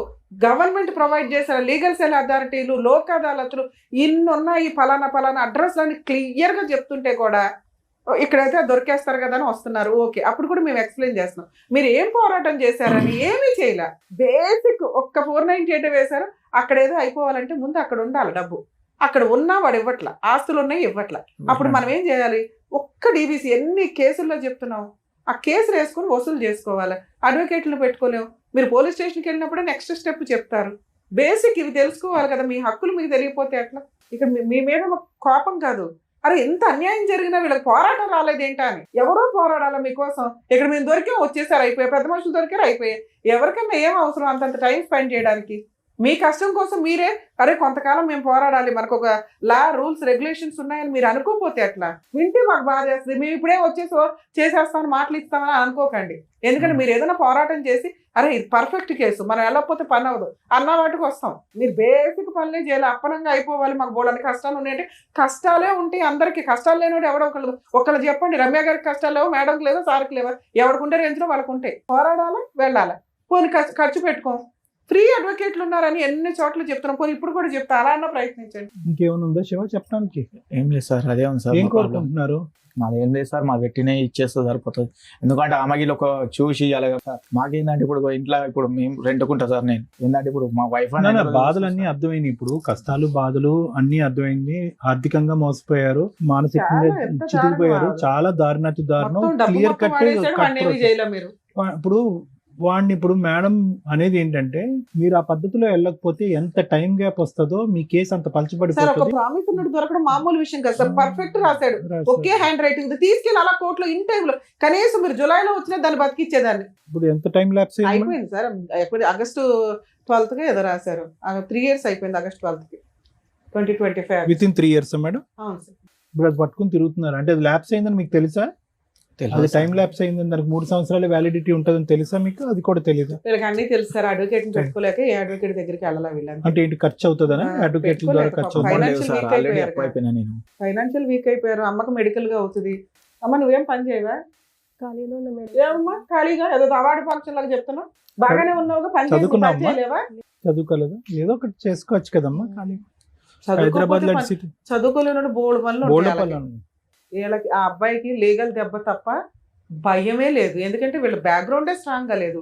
గవర్నమెంట్ ప్రొవైడ్ చేసిన లీగల్ సెల్ అథారిటీలు, లోక్ అదాలతులు ఇన్ని ఉన్నాయి. ఫలానా అడ్రస్ అని క్లియర్ గా చెప్తుంటే కూడా ఇక్కడైతే దొరికేస్తారు కదా అని వస్తున్నారు. ఓకే, అప్పుడు కూడా మేము ఎక్స్ప్లెయిన్ చేస్తున్నాం. మీరు ఏం పోరాటం చేశారని ఏమీ చేయలే. బేసిక్ ఒక్క 498 వేశారు. అక్కడ ఏదో అయిపోవాలంటే ముందు అక్కడ ఉండాలి డబ్బు. అక్కడ ఉన్నా వాడు ఇవ్వట్ల, ఆస్తులు ఉన్నాయి ఇవ్వట్ల. అప్పుడు మనం ఏం చేయాలి? ఒక్క డీబీసీ ఎన్ని కేసుల్లో చెప్తున్నాం, ఆ కేసులు వేసుకుని వసూలు చేసుకోవాలి. అడ్వకేట్లు పెట్టుకోలేము. మీరు పోలీస్ స్టేషన్కి వెళ్ళినప్పుడే నెక్స్ట్ స్టెప్ చెప్తారు. బేసిక్ ఇవి తెలుసుకోవాలి కదా. మీ హక్కులు మీకు తెలియకపోతే ఎట్లా? ఇక మీ మీద కోపం కాదు, అరే ఎంత అన్యాయం జరిగినా వీళ్ళకి పోరాటం రాలేదేంటా అని. ఎవరో పోరాడాలా మీకోసం. ఇక్కడ మేము దొరికాం, వచ్చేసారు, అయిపోయాయి. పెద్ద మనుషులు దొరికారు, అయిపోయాయి. ఎవరికైనా ఏం అవసరం అంతంత టైం స్పెండ్ చేయడానికి? మీ కష్టం కోసం మీరే అరే కొంతకాలం మేము పోరాడాలి, మనకు ఒక లా రూల్స్ రెగ్యులేషన్స్ ఉన్నాయని మీరు అనుకోకపోతే ఎట్లా? వింటే మాకు బాధ చేస్తుంది. మేము ఇప్పుడే వచ్చేసో చేసేస్తామని మాటలు ఇస్తామని అనుకోకండి. ఎందుకంటే మీరు ఏదైనా పోరాటం చేసి అరే ఇది పర్ఫెక్ట్ కేసు, మనం వెళ్ళకపోతే పని అవ్వదు అన్న వాటికి వస్తాం. మీరు బేసిక్ పనులే చేయాలి, అప్పనంగా అయిపోవాలి. మాకు బోళ్ళని కష్టాలు ఉన్నాయంటే కష్టాలే ఉంటాయి అందరికీ. కష్టాలు లేనివాడు ఎవడో ఒకళ్ళు చెప్పండి. రమ్య గారికి కష్టాలు లేవు, మేడంకి లేవు, సార్కి లేవు. ఎవరికి రేంజ్లో వాళ్ళకు ఉంటాయి. పోరాడాలి, వెళ్ళాలి. పోనీ ఖర్చు పెట్టుకోం. ఫ్రీ అడ్వకేట్లు ఉన్నారని ఎన్ని చోట్ల చెప్తున్నాం. పోనీ ఇప్పుడు కూడా చెప్తా, అలా అన్న ప్రయత్నించండి. ఇంకేమైనా ఉందా శివ చెప్పడానికి? ఏం లేదు సార్, అదే ఉంది సార్. ఏం కోరుకుంటున్నారు? మాది ఏం లేదు సార్, మా పెట్టినే ఇచ్చేస్తే సరిపోతుంది. ఎందుకంటే ఆమెకి ఒక చూసి ఇవ్వాలి కదా సార్. మాకేందంటే ఇప్పుడు ఇంట్లో ఇప్పుడు మేము రెంట్కుంటా సార్. నేను ఏంటంటే ఇప్పుడు మా వైఫ్ బాధలన్నీ అర్థమైంది. ఇప్పుడు కష్టాలు బాధలు అన్ని అర్థమైంది. ఆర్థికంగా మోసపోయారు, మానసికంగా చితికిపోయారు. చాలా దారుణాతి దారుణం. Clear cut. ఇప్పుడు మేడం అనేది ఏంటంటే మీరు ఆ పద్ధతిలో వెళ్ళకపోతే ఎంత టైం గ్యాప్ వస్తుందో మీ కేసు అంత పలచబడిపోతుంది. ప్రామిస్ ఉన్నట్టు దొరకడం మామూలు విషయం కదా సార్. పర్ఫెక్ట్ రాశాడు, ఒకే హ్యాండ్ రైటింగ్ తీసుకెళ్ళి అలా కోర్టులో ఇన్ టైమ్ లో కనీసం మీరు జులైలో వచ్చినా దాన్ని బతికిచ్చేదాన్ని. ఇప్పుడు ఎంత టైం ల్యాప్స్ అయిపోయింది సార్. ఆగస్టు 12th ఏదో రాశారు. 3 years అయిపోయింది August 12th 2025. With in 3 years madam. అవును సార్. ఇప్పుడు అది పట్టుకుని తిరుగుతున్నారు అంటే అది ల్యాప్స్ అయిందని మీకు తెలుసా? అది టైం ల్యాప్స్ అయిందని, దానికి 3 సంవత్సరాల వ్యాలిడిటీ ఉంటుందని తెలుసా మీకు? అది కూడా తెలియదు. వీళ్ళకి అన్ని తెలుసు సార్. అడ్వకేట్ పెట్టుకోలేక ఏ అడ్వకేట్ దగ్గరికి వెళ్ళాలి వీళ్ళని. అంటే ఏంటి ఖర్చు అవుతుందనా? అడ్వకేట్ ద్వారా ఖర్చు అవుతుంది. ఫైనాన్షియల్ వీక్ అయిపోయారు. అమ్మకి మెడికల్ గా అవుతుంది. అమ్మ నువ్వేం పని చేయవా? ఖాళీలో ఉన్న మేడం. ఏమమ్మా ఖాళీగా ఏదో అవార్డు ఫంక్షన్ లాగా చెప్తున్నావు. బాగానే ఉన్నావుగా, పని చేయలేవా? చదువుకోలేదా? ఏదో ఒకటి చేసుకోవచ్చు కదమ్మా. ఖాళీ హైదరాబాద్ చదువుకోలేనాడు బోర్డు పనులు. వీళ్ళకి ఆ అబ్బాయికి లీగల్ దెబ్బ తప్ప భయమే లేదు. ఎందుకంటే వీళ్ళ బ్యాక్గ్రౌండే స్ట్రాంగ్ గా లేదు.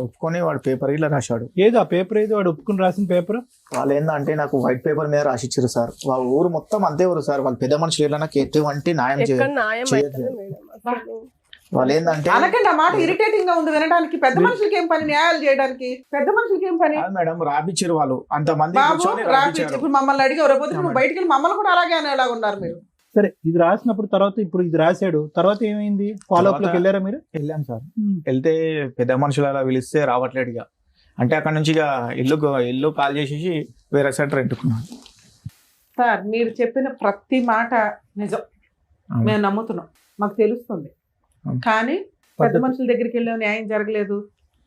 ఒప్పుకొని వాడు పేపర్ ఇలా రాశాడు. ఏదో ఆ పేపర్ ఏదో వాడు ఒప్పుకుని రాసిన పేపర్. వాళ్ళు ఏంటంటే నాకు వైట్ పేపర్ మీద రాసిచ్చారు సార్. వాళ్ళ ఊరు మొత్తం అంతే ఊరు సార్. వాళ్ళు పెద్ద మనుషులు ఏదైనా ఎటువంటి న్యాయం వాళ్ళు ఏంటంటే అనకండి. ఆ మాట ఇరిటేటింగ్ గా ఉంది వినడానికి. పెద్ద మనుషులకి ఏం పని న్యాయాలు చేయడానికి? పెద్ద మనుషులకి ఏం పని మేడం? రాపిచ్చారు వాళ్ళు అంతమంది. ఇప్పుడు మమ్మల్ని అడిగారు, రేపు నువ్వు బయటకు వెళ్ళి మమ్మల్ని కూడా అలాగే అనేలా ఉన్నారు మీరు. సరే, ఇది రాసినప్పుడు తర్వాత ఇప్పుడు ఇది రాశాడు, తర్వాత ఏమైంది? ఫాలో అప్ లోకి వెళ్ళారా మీరు? వెళ్ళాం సార్. వెళ్తే పెద్ద మనుషులు అలా పిలిస్తే రావట్లేదు ఇక. అంటే అక్కడ నుంచి ఇక ఇల్లు కాల్ చేసేసి వేరే సైడ్ రెంటుకున్నాను. సార్ మీరు చెప్పిన ప్రతి మాట నిజం, మేము నమ్ముతున్నాం, మాకు తెలుస్తుంది. కానీ పెద్ద మనుషుల దగ్గరికి వెళ్ళాం, న్యాయం జరగలేదు.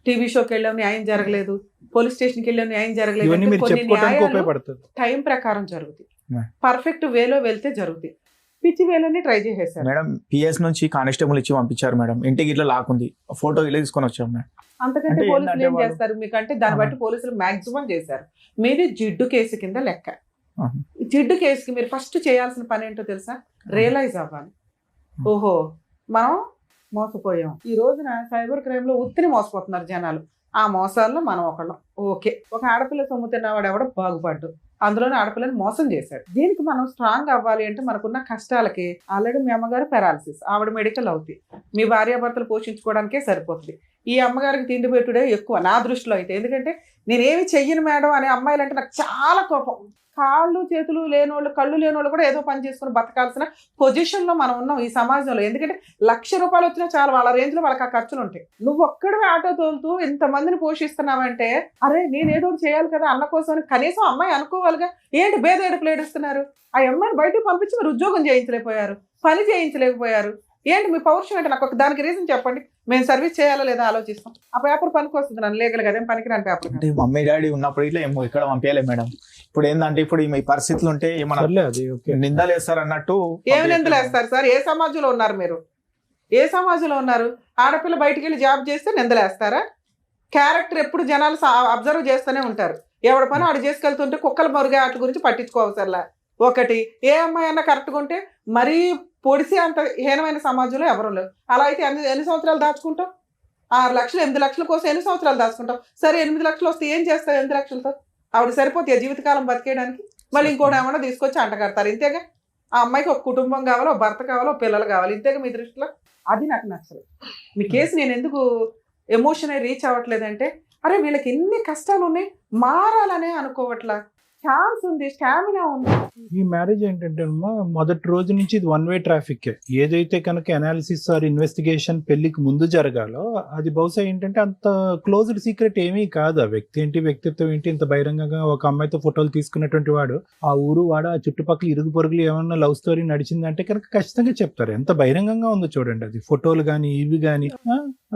టీవీ షోకి వెళ్ళాం, న్యాయం జరగలేదు. పోలీస్ స్టేషన్కి వెళ్ళాం, న్యాయం జరగలేదు. కొన్ని న్యాయాలు టైం ప్రకారం జరుగుతాయి. పర్ఫెక్ట్ వేలో వెళ్తే జరుగుతాయి. పిచ్చి వేలోనే ట్రై చేసేసారు మేడం. పిఎస్ నుంచి కానిస్టేబుల్ ఇచ్చి పంపించారు మేడం. ఇంటికి ఇట్లా లాక్కుంది, ఫోటో ఇలా తీసుకొని వచ్చాం మేడం. అంతకంటే పోలీసులు ఏం చేస్తారు మీకంటే? దాన్ని బట్టి పోలీసులు మాక్సిమం చేశారు. మీది జిడ్డు కేసు కింద లెక్క. జిడ్డు కేసుకి మీరు ఫస్ట్ చేయాల్సిన పని ఏంటో తెలుసా? రియలైజ్ అవ్వాలి. ఓహో మనం మోసపోయాం. ఈ రోజున సైబర్ క్రైమ్ లో ఉత్తిని మోసపోతున్నారు జనాలు. ఆ మోసాల్లో మనం ఒకళ్ళం. ఓకే, ఒక ఆడపిల్ల సొమ్ము తిన్నవాడు ఎవడో బాగుపడ్డు, అందులోనే ఆడపిల్లని మోసం చేశాడు. దీనికి మనం స్ట్రాంగ్ అవ్వాలి అంటే మనకున్న కష్టాలకి ఆల్రెడీ మీ అమ్మగారు పెరాలసిస్, ఆవిడ మెడికల్ అవుతాయి, మీ భార్యాభర్తలు పోషించుకోవడానికే సరిపోతుంది. ఈ అమ్మగారికి తిండి పెట్టుడే ఎక్కువ నా దృష్టిలో అయితే. ఎందుకంటే నేనేమి చెయ్యను మేడం అనే అమ్మాయిలు అంటే నాకు చాలా కోపం. కాళ్ళు చేతులు లేనోళ్ళు, కళ్ళు లేనోళ్ళు కూడా ఏదో పని చేసుకుని బతకాల్సిన పొజిషన్ లో మనం ఉన్నాం ఈ సమాజంలో. ఎందుకంటే ₹1,00,000 వచ్చినా చాలా వాళ్ళ రేంజ్ లో వాళ్ళకి ఆ ఖర్చులు ఉంటాయి. నువ్వు ఒక్కడే ఆటో తోలుతూ ఇంతమందిని పోషిస్తున్నావంటే అరే నేను ఏదో ఒకటి చేయాలి కదా అన్న కోసం కనీసం అమ్మాయి అనుకోవాలిగా. ఏంటి భేద ఏడుపులు ఏడుస్తున్నారు? ఆ అమ్మాయిని బయటకు పంపించి మీరు ఉద్యోగం చేయించలేకపోయారు, పని చేయించలేకపోయారు. ఏంటి మీ పౌరుషం ఏంటి? నాకు ఒక దానికి రీజన్ చెప్పండి. మేము సర్వీస్ చేయాలా లేదా ఆలోచిస్తాం. ఆ పేపర్ పనికి వస్తుంది, నన్ను లీగల్ కదా పనికిరాని పేపర్. అంటే మమ్మీ డాడీ ఉన్నప్పుడు ఇట్లా ఏమో ఇక్కడ పంపించలేదు మేడం. ఇప్పుడు ఏంటంటే ఇప్పుడు ఈ పరిస్థితులు ఉంటే ఏమన్నా నిందలు వేస్తారు అన్నట్టు. ఏమి నిందలు వేస్తారు సార్? ఏ సమాజంలో ఉన్నారు మీరు? ఏ సమాజంలో ఉన్నారు? ఆడపిల్ల బయటికి వెళ్ళి జాబ్ చేస్తే నిందలు వేస్తారా? క్యారెక్టర్ ఎప్పుడు జనాలు అబ్జర్వ్ చేస్తూనే ఉంటారు. ఎవరి పని ఆడు చేసుకెళ్తుంటే కుక్కల మరుగే వాటి గురించి పట్టించుకోవసరలా. ఒకటి ఏ అమ్మాయి అన్నా కరెక్ట్గా ఉంటే మరీ పొడిసి అంత హీనమైన సమాజంలో ఎవరు లేవు. అలా అయితే ఎన్ని సంవత్సరాలు దాచుకుంటాం? 6 లక్షలు 8 లక్షల కోసం ఎన్ని సంవత్సరాలు దాచుకుంటాం? సరే 8 లక్షలు వస్తే ఏం చేస్తావు? 8 లక్షలతో ఆవిడ సరిపోతే జీవితకాలం బతికేయడానికి మళ్ళీ ఇంకోటి ఏమన్నా తీసుకొచ్చి అంటగడతారు. ఇంతేగా. ఆ అమ్మాయికి ఒక కుటుంబం కావాలో, భర్త కావాలో, పిల్లలు కావాలి. ఇంతేగా మీ దృష్టిలో. అది నాకు నచ్చలేదు. మీ కేసు నేను ఎందుకు ఎమోషన్ రీచ్ అవ్వట్లేదంటే అరే వీళ్ళకి ఎన్ని కష్టాలు ఉన్నాయి, మారాలనే అనుకోవట్లా. ఛాన్స్ ఉంది, స్టామినా ఉంది. ఈ మ్యారేజ్ ఏంటంటే మొదటి రోజు నుంచి ఇది వన్ వే ట్రాఫిక్. ఏదైతే కనుక అనాలిసిస్ ఆర్ ఇన్వెస్టిగేషన్ పెళ్లికి ముందు జరగాలో అది బహుశా ఏంటంటే అంత క్లోజ్డ్ సీక్రెట్ ఏమీ కాదు. ఆ వ్యక్తి ఏంటి, వ్యక్తిత్వం ఏంటి, ఇంత బహిరంగంగా ఒక అమ్మాయితో ఫోటోలు తీసుకున్నటువంటి వాడు ఆ ఊరు వాడు ఆ చుట్టుపక్కల ఇరుగు పొరుగులు ఏమన్నా లవ్ స్టోరీ నడిచిందంటే కనుక ఖచ్చితంగా చెప్తారు. ఎంత బహిరంగంగా ఉందో చూడండి. అది ఫోటోలు కానీ ఇవి కానీ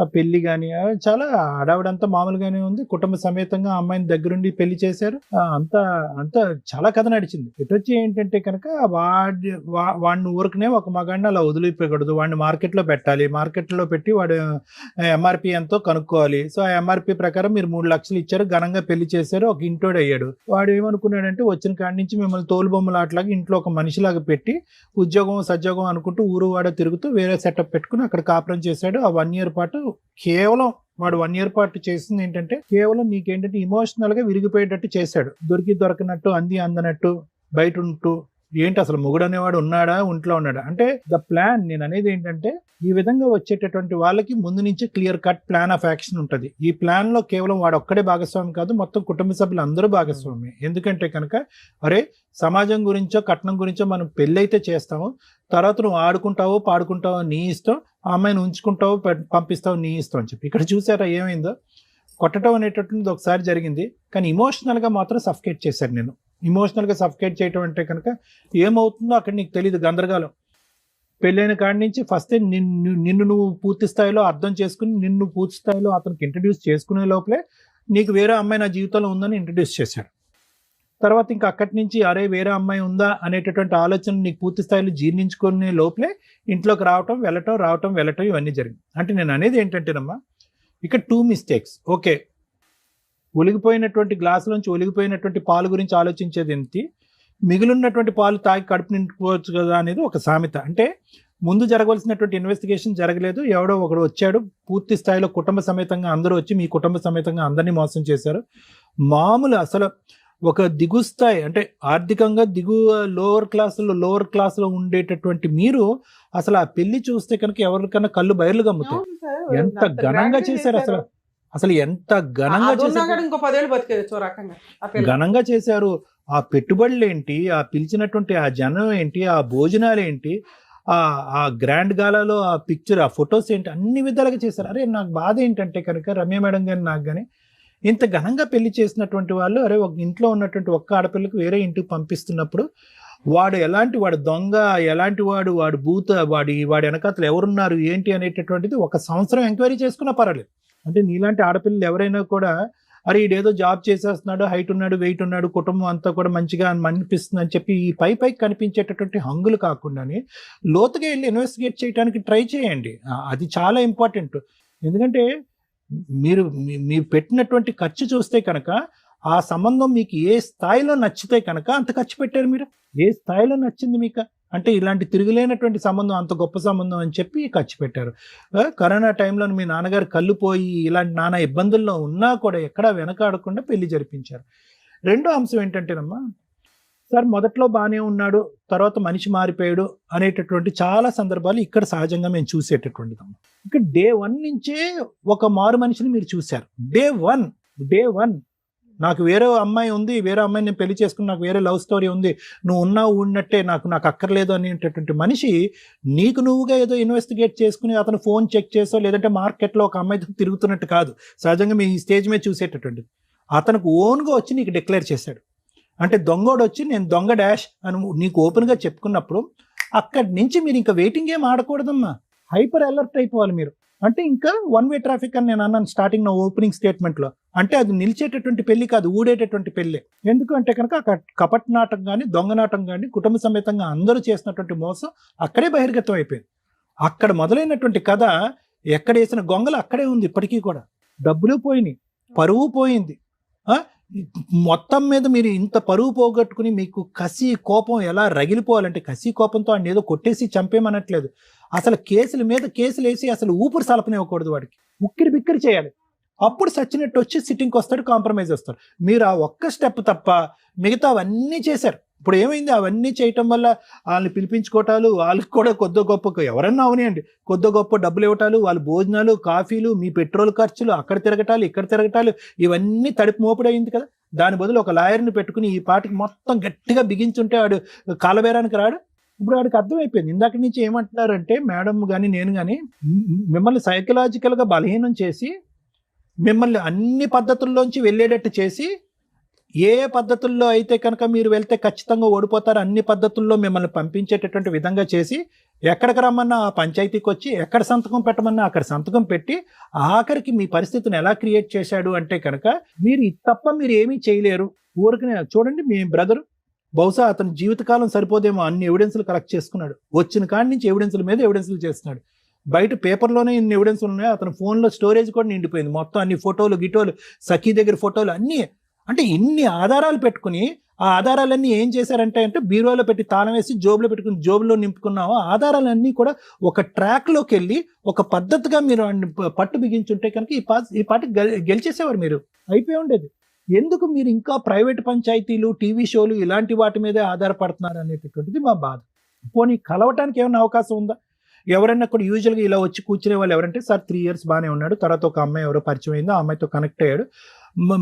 ఆ పెళ్లి కానీ చాలా ఆడావిడంతా మామూలుగానే ఉంది. కుటుంబ సమేతంగా ఆ అమ్మాయిని దగ్గరుండి పెళ్లి చేశారు. అంతా చాలా కథ నడిచింది. ఇటు వచ్చి ఏంటంటే కనుక వాడిని ఊరికనే ఒక మగాడిని అలా వదిలిపోయకూడదు, వాడిని మార్కెట్లో పెట్టాలి, మార్కెట్లో పెట్టి వాడు ఎంఆర్పి ఎంతో కనుక్కోవాలి. సో ఆ ఎంఆర్పి ప్రకారం మీరు 3 లక్షలు ఇచ్చారు, ఘనంగా పెళ్లి చేశారు, ఒక ఇంటోడు అయ్యాడు. వాడు ఏమనుకున్నాడంటే వచ్చిన కాడి నుంచి మిమ్మల్ని తోలుబొమ్మలాట్లాగా ఇంట్లో ఒక మనిషిలాగా పెట్టి ఉద్యోగం సద్యోగం అనుకుంటూ ఊరు వాడ తిరుగుతూ వేరే సెటప్ పెట్టుకుని అక్కడ కాపురం చేశాడు. ఆ 1 year పాటు కేవలం వాడు 1 year పాటు చేసింది ఏంటంటే కేవలం నీకేంటంటే ఇమోషనల్ గా విరిగిపోయేటట్టు చేశాడు. దొరికినట్టు అందనట్టు బయట ఉంటూ ఏంటి అసలు మొగుడు అనేవాడు ఉన్నాడా, ఒంట్లో ఉన్నాడా అంటే ద ప్లాన్. నేను అనేది ఏంటంటే ఈ విధంగా వచ్చేటటువంటి వాళ్ళకి ముందు నుంచి clear cut plan of action ఉంటుంది. ఈ ప్లాన్ లో కేవలం వాడు ఒక్కడే భాగస్వామి కాదు, మొత్తం కుటుంబ సభ్యులు అందరూ భాగస్వామి. ఎందుకంటే కనుక అరే సమాజం గురించో కట్నం గురించో మనం పెళ్ళైతే చేస్తాము, తర్వాత నువ్వు ఆడుకుంటావో పాడుకుంటావో నీ ఇష్టం, ఆ అమ్మాయిని ఉంచుకుంటావో పంపిస్తావు నీ ఇష్టం అని చెప్పి. ఇక్కడ చూసారా ఏమైందో? కొట్టడం అనేటటువంటిది ఒకసారి జరిగింది, కానీ ఇమోషనల్ గా మాత్రం సఫికేట్ చేశారు. నేను ఇమోషనల్ గా సఫికేట్ చేయటం అంటే కనుక ఏమవుతుందో అక్కడ నీకు తెలియదు, గందరగోళం. పెళ్ళైన కాడి నుంచి ఫస్ట్ నిన్ను నువ్వు పూర్తి స్థాయిలో అర్థం చేసుకుని నిన్ను పూర్తి స్థాయిలో అతనికి ఇంట్రడ్యూస్ చేసుకునే లోపలే నీకు వేరే అమ్మాయి నా జీవితంలో ఉందని ఇంట్రడ్యూస్ చేశాడు. తర్వాత ఇంకా అక్కడి నుంచి అరే వేరే అమ్మాయి ఉందా అనేటటువంటి ఆలోచన నీకు పూర్తి స్థాయిలో జీర్ణించుకునే లోపలే ఇంట్లోకి రావటం వెళ్ళటం ఇవన్నీ జరిగింది. అంటే నేను అనేది ఏంటంటేనమ్మా ఇక్కడ 2 mistakes. ఓకే, ఒలిగిపోయినటువంటి గ్లాసులోంచి ఒలిగిపోయినటువంటి పాలు గురించి ఆలోచించేది ఏంటి, మిగిలినటువంటి పాలు తాగి కడుపు నింపుకోవచ్చు కదా అనేది ఒక సామెత. అంటే ముందు జరగవలసినటువంటి ఇన్వెస్టిగేషన్ జరగలేదు, ఎవడో ఒకడు వచ్చాడు, పూర్తి స్థాయిలో కుటుంబ సమేతంగా అందరూ వచ్చి మీ కుటుంబ సమేతంగా అందరినీ మోసం చేశారు. మామూలు అసలు ఒక దిగు స్థాయి అంటే ఆర్థికంగా లోవర్ క్లాస్లో ఉండేటటువంటి మీరు అసలు ఆ పెళ్లి చూస్తే కనుక ఎవరికన్నా కళ్ళు బయర్లు గమ్ముతాయి. ఎంత ఘనంగా చేశారు అసలు ఎంత ఘనంగా ఘనంగా చేశారు. ఆ పెట్టుబడులు ఏంటి, ఆ పిలిచినటువంటి ఆ జనం ఏంటి, ఆ భోజనాలు ఏంటి, ఆ గ్రాండ్ గాలాలో ఆ పిక్చర్, ఆ ఫొటోస్ ఏంటి, అన్ని విధాలుగా చేశారు. అరే నాకు బాధ ఏంటంటే కనుక రమ్య మేడం గాని నాకు కానీ ఇంత ఘనంగా పెళ్లి చేసినటువంటి వాళ్ళు అరే ఒక ఇంట్లో ఉన్నటువంటి ఒక్క ఆడపిల్లకు వేరే ఇంటికి పంపిస్తున్నప్పుడు వాడు ఎలాంటి వాడు దొంగ, ఎలాంటి వాడు భూత, వాడి వెనకాతలు ఎవరున్నారు ఏంటి అనేటటువంటిది 1 సంవత్సరం ఎంక్వైరీ చేసుకున్నా పర్వాలేదు. అంటే నీలాంటి ఆడపిల్లలు ఎవరైనా కూడా అరే ఈడేదో జాబ్ చేసేస్తున్నాడు, హైట్ ఉన్నాడు, వెయిట్ ఉన్నాడు, కుటుంబం అంతా కూడా మంచిగా అనిపిస్తుంది అని చెప్పి ఈ పైకి కనిపించేటటువంటి హంగులు కాకుండానే లోతుగా వెళ్ళి ఇన్వెస్టిగేట్ చేయడానికి ట్రై చేయండి. అది చాలా ఇంపార్టెంట్. ఎందుకంటే మీరు పెట్టినటువంటి ఖర్చు చూస్తే కనుక ఆ సంబంధం మీకు ఏ స్థాయిలో నచ్చితే కనుక అంత ఖర్చు పెట్టారు. మీరు ఏ స్థాయిలో నచ్చింది మీకు అంటే ఇలాంటి తిరుగులేనటువంటి సంబంధం, అంత గొప్ప సంబంధం అని చెప్పి ఖర్చు పెట్టారు. కరోనా టైంలో మీ నాన్నగారు కళ్ళు పోయి ఇలాంటి నానా ఇబ్బందుల్లో ఉన్నా కూడా ఎక్కడా వెనకాడకుండా పెళ్లి జరిపించారు. రెండో అంశం ఏంటంటేనమ్మా సార్ మొదట్లో బాగానే ఉన్నాడు, తర్వాత మనిషి మారిపోయాడు అనేటటువంటి చాలా సందర్భాలు ఇక్కడ సహజంగా మేము చూసేటటువంటిదమ్మా. ఇక్కడ డే 1 నుంచే ఒక మారు మనిషిని మీరు చూశారు. డే వన్ నాకు వేరే అమ్మాయి ఉంది, వేరే అమ్మాయిని నేను పెళ్లి చేసుకుని నాకు వేరే లవ్ స్టోరీ ఉంది, నువ్వు ఉన్నావు ఉన్నట్టే, నాకు అక్కర్లేదు అనేటటువంటి మనిషి నీకు నువ్వుగా ఏదో ఇన్వెస్టిగేట్ చేసుకుని అతను ఫోన్ చెక్ చేసో లేదంటే మార్కెట్లో ఒక అమ్మాయితో తిరుగుతున్నట్టు కాదు. సహజంగా మీ స్టేజ్ మీద చూసేటటువంటిది అతనికి ఓన్గా వచ్చి నీకు డిక్లేర్ చేశాడు. అంటే దొంగోడు వచ్చి నేను దొంగ డాష్ అని నీకు ఓపెన్గా చెప్పుకున్నప్పుడు అక్కడి నుంచి మీరు ఇంకా వెయిటింగ్ ఏం ఆడకూడదమ్మా, హైపర్ అలర్ట్ అయిపోవాలి మీరు. అంటే ఇంకా వన్ వే ట్రాఫిక్ అని నేను అన్నాను స్టార్టింగ్ నా ఓపెనింగ్ స్టేట్మెంట్లో. అంటే అది నిలిచేటటువంటి పెళ్లి కాదు, ఊడేటటువంటి పెళ్ళి. ఎందుకంటే కనుక కపట్ నాటకం కానీ దొంగ నాటకం కానీ కుటుంబ సమేతంగా అందరూ చేసినటువంటి మోసం అక్కడే బహిర్గతం అయిపోయింది. అక్కడ మొదలైనటువంటి కథ ఎక్కడ వేసిన గొంగలు అక్కడే ఉంది ఇప్పటికీ కూడా. డబ్బులు పోయినాయి, పరువు పోయింది. మొత్తం మీద మీరు ఇంత పరువు పోగొట్టుకుని మీకు కసి కోపం ఎలా రగిలిపోవాలంటే, కసి కోపంతో ఆయన ఏదో కొట్టేసి చంపేమనట్లేదు, అసలు కేసుల మీద కేసులు వేసి అసలు ఊపిరి సలపనివ్వకూడదు, వాడికి ఉక్కిరి బిక్కిరి చేయాలి. అప్పుడు సచ్చినట్టు వచ్చి సిట్టింగ్కి వస్తాడు, కాంప్రమైజ్ వస్తాడు. మీరు ఆ ఒక్క స్టెప్ తప్ప మిగతా అవన్నీ చేశారు. ఇప్పుడు ఏమైంది, అవన్నీ చేయటం వల్ల వాళ్ళని పిలిపించుకోవటాలు, వాళ్ళకి కూడా కొద్ది గొప్ప ఎవరన్నా అవనియండి కొద్ది గొప్ప డబ్బులు ఇవ్వటాలు, వాళ్ళ భోజనాలు కాఫీలు, మీ పెట్రోల్ ఖర్చులు, అక్కడ తిరగటాలు ఇక్కడ తిరగటాలు, ఇవన్నీ తడిపి మోపుడయింది కదా. దాని బదులు ఒక లాయర్ని పెట్టుకుని ఈ పాటికి మొత్తం గట్టిగా బిగించుంటే వాడు కాలబేరానికి రాడు. ఇప్పుడు వాడికి అర్థమైపోయింది. ఇందాక నుంచి ఏమంటున్నారంటే మేడం కానీ నేను కానీ మిమ్మల్ని సైకలాజికల్గా బలహీనం చేసి మిమ్మల్ని అన్ని పద్ధతుల్లోంచి వెళ్ళేటట్టు చేసి, ఏ పద్ధతుల్లో అయితే కనుక మీరు వెళ్తే ఖచ్చితంగా ఓడిపోతారు అన్ని పద్ధతుల్లో మిమ్మల్ని పంపించేటటువంటి విధంగా చేసి, ఎక్కడికి రమ్మన్నా ఆ పంచాయతీకి వచ్చి, ఎక్కడ సంతకం పెట్టమన్నా అక్కడ సంతకం పెట్టి, ఆఖరికి మీ పరిస్థితిని ఎలా క్రియేట్ చేశాడు అంటే కనుక మీరు ఇది తప్ప మీరు ఏమీ చేయలేరు. ఊరికనే చూడండి మీ బ్రదరు బహుశా అతని జీవితకాలం సరిపోదేమో అన్ని ఎవిడెన్స్లు కలెక్ట్ చేసుకున్నాడు. వచ్చిన కాడి నుంచి ఎవిడెన్స్ల మీద ఎవిడెన్స్లు చేస్తున్నాడు. బయట పేపర్లోనే ఇన్ని ఎవిడెన్స్ ఉన్నాయి, అతని ఫోన్లో స్టోరేజ్ కూడా నిండిపోయింది మొత్తం, అన్ని ఫోటోలు గిటోలు, సఖీ దగ్గర ఫోటోలు అన్నీ. అంటే ఇన్ని ఆధారాలు పెట్టుకుని ఆ ఆధారాలన్నీ ఏం చేశారంటే బీరువాలో పెట్టి తాళం వేసి జోబులో పెట్టుకుని జోబులో నింపుకున్నాము. ఆధారాలన్నీ కూడా ఒక ట్రాక్లోకి వెళ్ళి ఒక పద్ధతిగా మీరు పట్టు బిగించుంటే కనుక ఈ పార్టీ గెలిచేసేవారు, మీరు అయిపోయి ఉండేది. ఎందుకు మీరు ఇంకా ప్రైవేట్ పంచాయతీలు, టీవీ షోలు ఇలాంటి వాటి మీదే ఆధారపడుతున్నారు అనేటటువంటిది మా బాధ. పోనీ కలవటానికి ఏమైనా అవకాశం ఉందా? ఎవరైనా కూడా యూజువల్గా ఇలా వచ్చి కూర్చునే వాళ్ళు ఎవరంటే, సార్ 3 years బాగానే ఉన్నాడు, తర్వాత ఒక అమ్మాయి ఎవరో పరిచయం అయిందో ఆ అమ్మాయితో కనెక్ట్ అయ్యాడు,